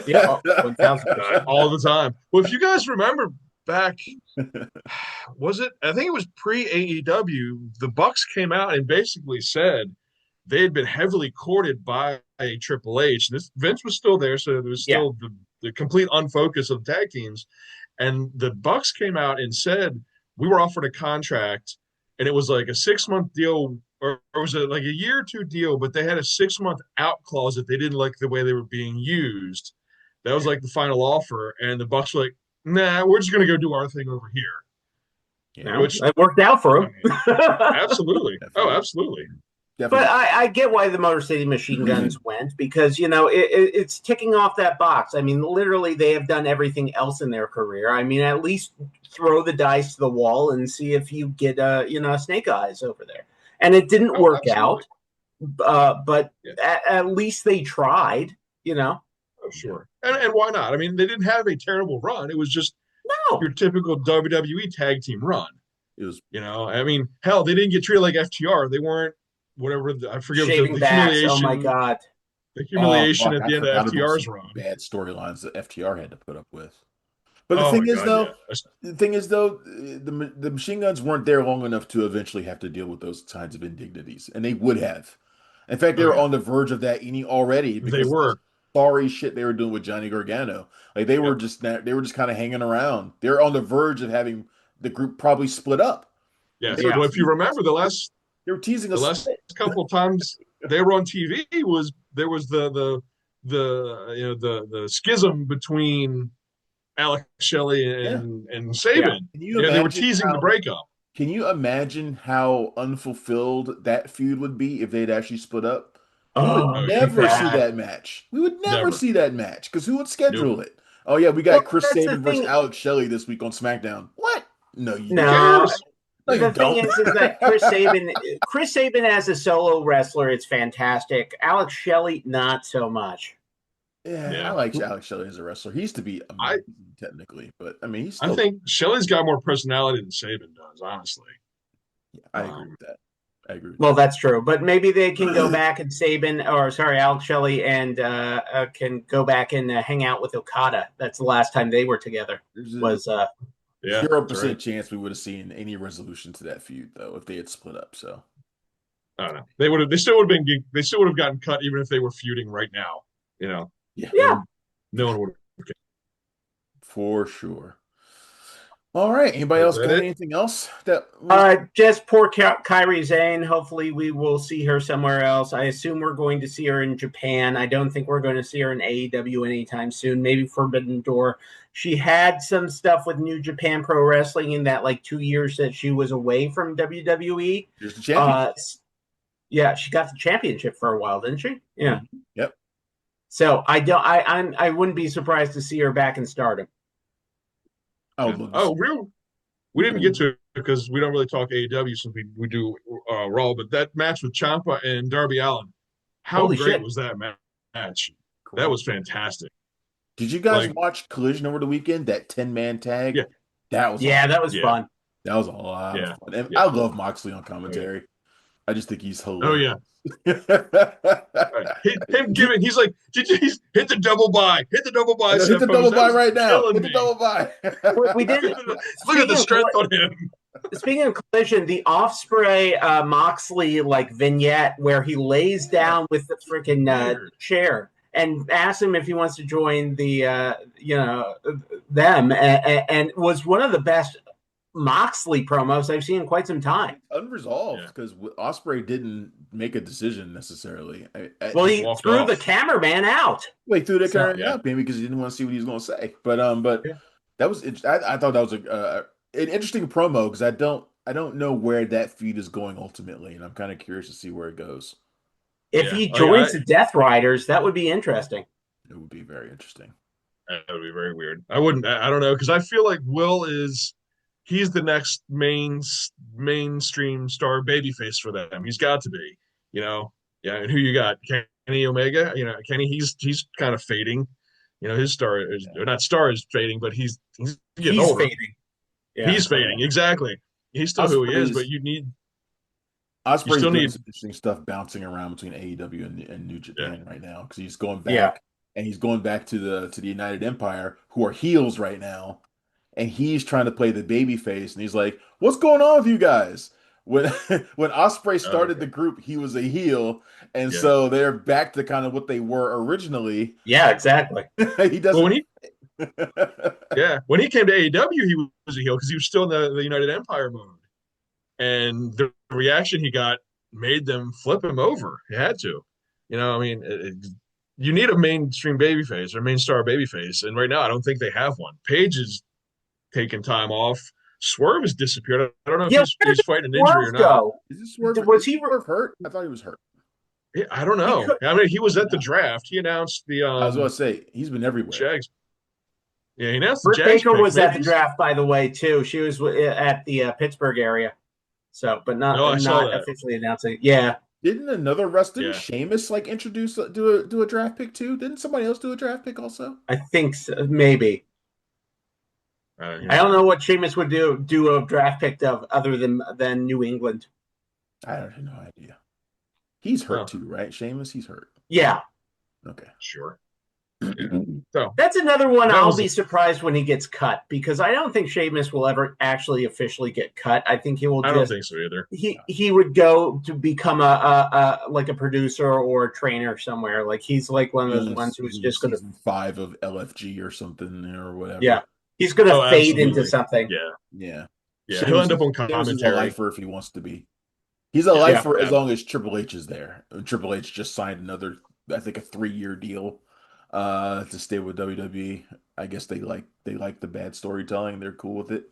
Yeah, 1,000%. All the time. Well, if you guys remember back, was it? I think it was pre AEW. The Bucks came out and basically said they had been heavily courted by Triple H. Vince was still there, so there was still the complete unfocus of tag teams. And the Bucks came out and said we were offered a contract, and it was like a 6-month deal. Or was it like a year or two deal, but they had a 6-month out clause if they didn't like the way they were being used. That was like the final offer. And the Bucks were like, nah, we're just going to go do our thing over here. Yeah, which it worked out for them. Absolutely. Oh, absolutely. Definitely. But I get why the Motor City Machine Guns went, because, you know, it's ticking off that box. I mean, literally, they have done everything else in their career. I mean, at least throw the dice to the wall and see if you get, Snake Eyes over there. And it didn't work out, but at least they tried, you know. Oh, sure. And why not? I mean, they didn't have a terrible run. It was just your typical WWE tag team run. It was, you know, I mean, hell, they didn't get treated like FTR. They weren't whatever. I forget the humiliation. Oh my God. The humiliation at the end of FTR's run. Bad storylines that FTR had to put up with. But the thing is, though, the Machine Guns weren't there long enough to eventually have to deal with those kinds of indignities, and they would have. In fact, they were on the verge of that already because they were sorry shit they were doing with Johnny Gargano. Like they were just kind of hanging around. They're on the verge of having the group probably split up. Yeah. So if you remember they were teasing us. The last couple of times they were on TV there was the schism between Alex Shelley and Sabin. They were teasing the breakup. Can you imagine how unfulfilled that feud would be if they'd actually split up? We would never see that match. We would never see that match because who would schedule it? Oh yeah, we got Chris Sabin versus Alex Shelley this week on SmackDown. What? No, you don't. The thing is that Chris Sabin as a solo wrestler, it's fantastic. Alex Shelley, not so much. Yeah, I like Alex Shelley as a wrestler. He used to be amazing technically, but I mean, I think Shelley's got more personality than Sabin does, honestly. Yeah, I agree with that. Well, that's true, but maybe they can go back and Alex Shelley and can go back and hang out with Okada. That's the last time they were together. Was 0% chance we would have seen any resolution to that feud though if they had split up. So I don't know. They still would have gotten cut even if they were feuding right now. You know. Yeah. No one would have. For sure. All right. Anybody else got anything else? Just poor Kairi Sane. Hopefully we will see her somewhere else. I assume we're going to see her in Japan. I don't think we're going to see her in AEW anytime soon. Maybe Forbidden Door. She had some stuff with New Japan Pro Wrestling in that 2 years that she was away from WWE. Here's the championship. Yeah, she got the championship for a while, didn't she? Yeah. Yep. So I wouldn't be surprised to see her back in Stardom. We didn't get to it because we don't really talk AEW since we do Raw, but that match with Ciampa and Darby Allin, how great was that match? Cool. That was fantastic. Did you guys watch Collision over the weekend? That 10-man tag? Yeah. That was fun. That was a lot of fun. And I love Moxley on commentary. I just think he's Oh yeah. hilarious. Right. Him giving, he's like, he's hit the double buy, hit the double I know, hit bicep the pose. double That buy was right now. killing Hit the me. double buy. We didn't. Look at the Speaking of strength on him. Speaking of collision, the Osprey Moxley like vignette where he lays down with the freaking chair and asks him if he wants to join the them, and was one of the best Moxley promos I've seen in quite some time. Unresolved because Osprey didn't make a decision necessarily. Well, Just he walked threw off. the cameraman out. Wait, threw the So, camera out, maybe because he didn't want to see what he was going to say. But that was I thought that was an interesting promo because I don't know where that feud is going ultimately, and I'm kind of curious to see where it goes. If he joins the Death Riders, that would be interesting. It would be very interesting. That would be very weird. I don't know, because I feel like he's the next mainstream star babyface for them. He's got to be, Yeah, and who you got? Kenny Omega? Kenny, he's kind of fading. His star is not star is fading, but he's getting older. Fading. Yeah. He's fading, exactly. He's still who he is, but Osprey's still doing need some interesting stuff bouncing around between AEW and New Japan right now because he's going back. Yeah. And he's going back to the United Empire, who are heels right now, and he's trying to play the baby face, and he's like, "What's going on with you guys?" When when Osprey started the group, he was a heel, and so they're back to kind of what they were originally. Yeah, exactly. He doesn't. When he came to AEW, he was a heel because he was still in the United Empire mode, and the reaction he got made them flip him over. He had to, you need a mainstream babyface or main star babyface, and right now I don't think they have one. Paige is taking time off. Swerve has disappeared. I don't know if he's fighting an injury or not. Is this Swerve? Was he hurt? I thought he was hurt. Yeah, I don't know. He was at the draft. He announced the. I was going to say he's been everywhere. Jags. Yeah, he announced Britt the Jags. Baker was at the draft, by the way, too. She was at the Pittsburgh area, but not officially announcing. Yeah. Didn't another wrestler, Sheamus, introduce do a draft pick too? Didn't somebody else do a draft pick also? I think so, maybe. I don't know what Sheamus would do a draft pick of other than New England. I have no idea. He's hurt too, right? Sheamus, he's hurt. Yeah. Okay. Sure. So that's another one I'll be surprised when he gets cut, because I don't think Sheamus will ever actually officially get cut. I think he will. I don't think so either. He would go to become a producer or a trainer somewhere. Like he's like one of those ones who's just going to 5 of LFG or something or whatever. Yeah, he's going to fade into something. Yeah. He'll end up on commentary. He's a lifer if he wants to be. He's a lifer as long as Triple H is there. Triple H just signed another, I think, a 3-year deal to stay with WWE. I guess they like the bad storytelling. They're cool with it.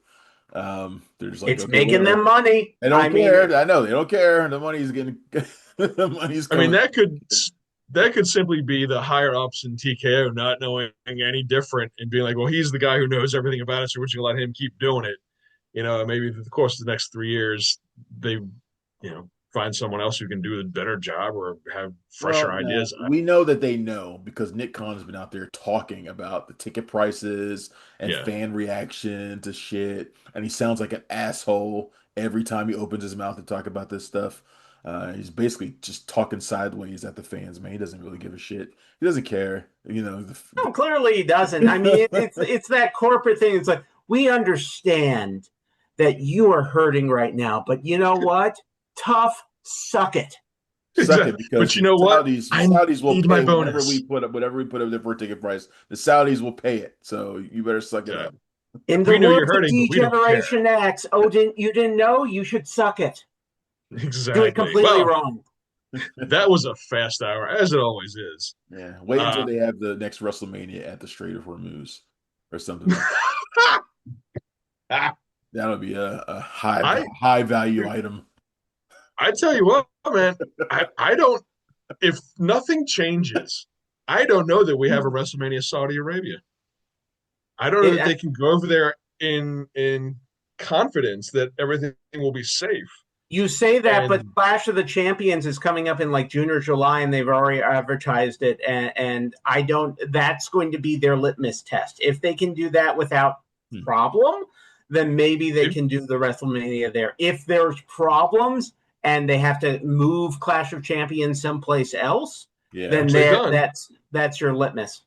They're just like, it's making them money. They don't care. I know they don't care. The money's getting the money's coming. I mean, that could simply be the higher ups in TKO not knowing any different and being like, well, he's the guy who knows everything about it, so we're just gonna let him keep doing it. Maybe through the course of the next 3 years, they find someone else who can do a better job or have fresher ideas. We know that they know because Nick Khan's been out there talking about the ticket prices and fan reaction to shit, and he sounds like an asshole every time he opens his mouth to talk about this stuff. He's basically just talking sideways at the fans, man. He doesn't really give a shit. He doesn't care, No, clearly he doesn't. I mean, it's that corporate thing. It's like, we understand that you are hurting right now, but you know what? Tough, suck it. Suck it, because but you know what? Saudis will pay my whatever we put up for a ticket price. The Saudis will pay it, so you better suck it up. In the words of D-Generation X, you didn't know? You should suck it. Exactly. Do it completely wrong. That was a fast hour, as it always is. Yeah, wait until they have the next WrestleMania at the Strait of Hormuz or something like that. That'll be a high value item. I tell you what, man, I don't, if nothing changes, I don't know that we have a WrestleMania Saudi Arabia. I don't know that they can go over there in confidence that everything will be safe. You say that, but Clash of the Champions is coming up in like June or July, and they've already advertised it. And I don't, that's going to be their litmus test. If they can do that without problem, then maybe they can do the WrestleMania there. If there's problems, and they have to move Clash of Champions someplace else, then that's your litmus.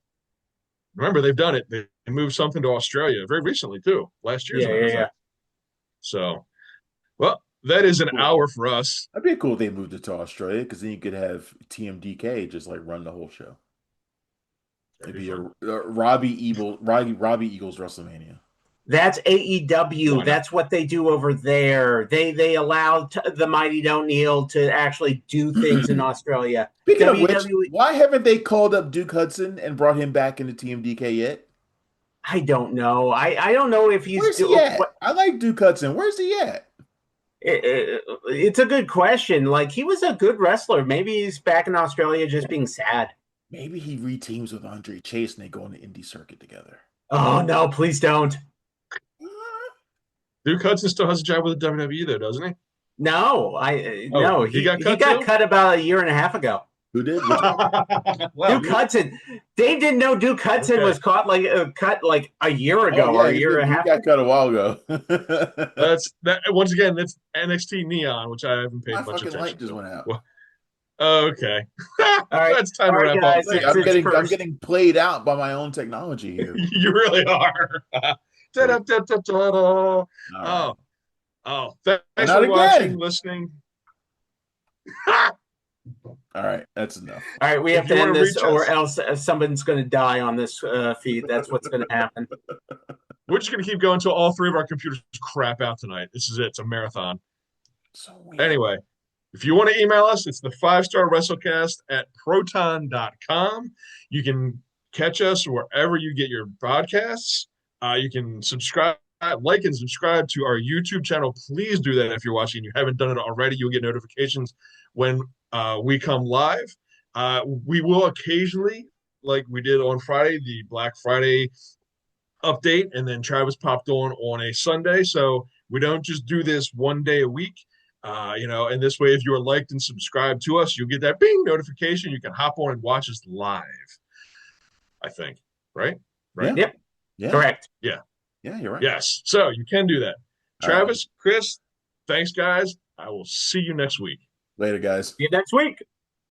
Remember, they've done it. They moved something to Australia very recently too. Last year, yeah. So, well, that is an hour for us. That'd be cool if they moved it to Australia, because then you could have TMDK just like run the whole show. It'd be a Robbie Eagles WrestleMania. That's AEW. That's what they do over there. They allow the Mighty Don't Kneel to actually do things in Australia. Speaking of which, why haven't they called up Duke Hudson and brought him back into TMDK yet? I don't know. I don't know if he's. Where's he at? I like Duke Hudson. Where's he at? It's a good question. Like, he was a good wrestler. Maybe he's back in Australia just being sad. Maybe he reteams with Andre Chase and they go on the indie circuit together. Oh no, please don't. Duke Hudson still has a job with the WWE though, doesn't he? No, no. He got cut about a year and a half ago. Who did? Duke Hudson. Dave didn't know Duke Hudson was cut like a year ago or a year and a half. He got cut a while ago. That's once again. That's NXT Neon, which I haven't paid much attention. Light just went out. Well, okay. All right. That's time to wrap guys, up. I'm getting played out by my own technology here. You really are. Da-da-da-da-da-da. Oh. Thanks for watching, listening. All right, that's enough. All right, we have to end this, or else someone's going to die on this feed. That's what's going to happen. We're just going to keep going until all three of our computers crap out tonight. This is it. It's a marathon. So weird. Anyway, if you want to email us, it's the 5-star WrestleCast@proton.com. You can catch us wherever you get your podcasts. You can subscribe, like, and subscribe to our YouTube channel. Please do that if you're watching and you haven't done it already. You'll get notifications when we come live. We will occasionally, like we did on Friday, the Black Friday update, and then Travis popped on a Sunday. So we don't just do this one day a week. And this way, if you're liked and subscribed to us, you'll get that bing notification. You can hop on and watch us live. I think, right? Yeah. Yep. Yeah. Correct. Yeah. Yeah, you're right. Yes. So you can do that. Travis, Chris, thanks, guys. I will see you next week. Later, guys. See you next week.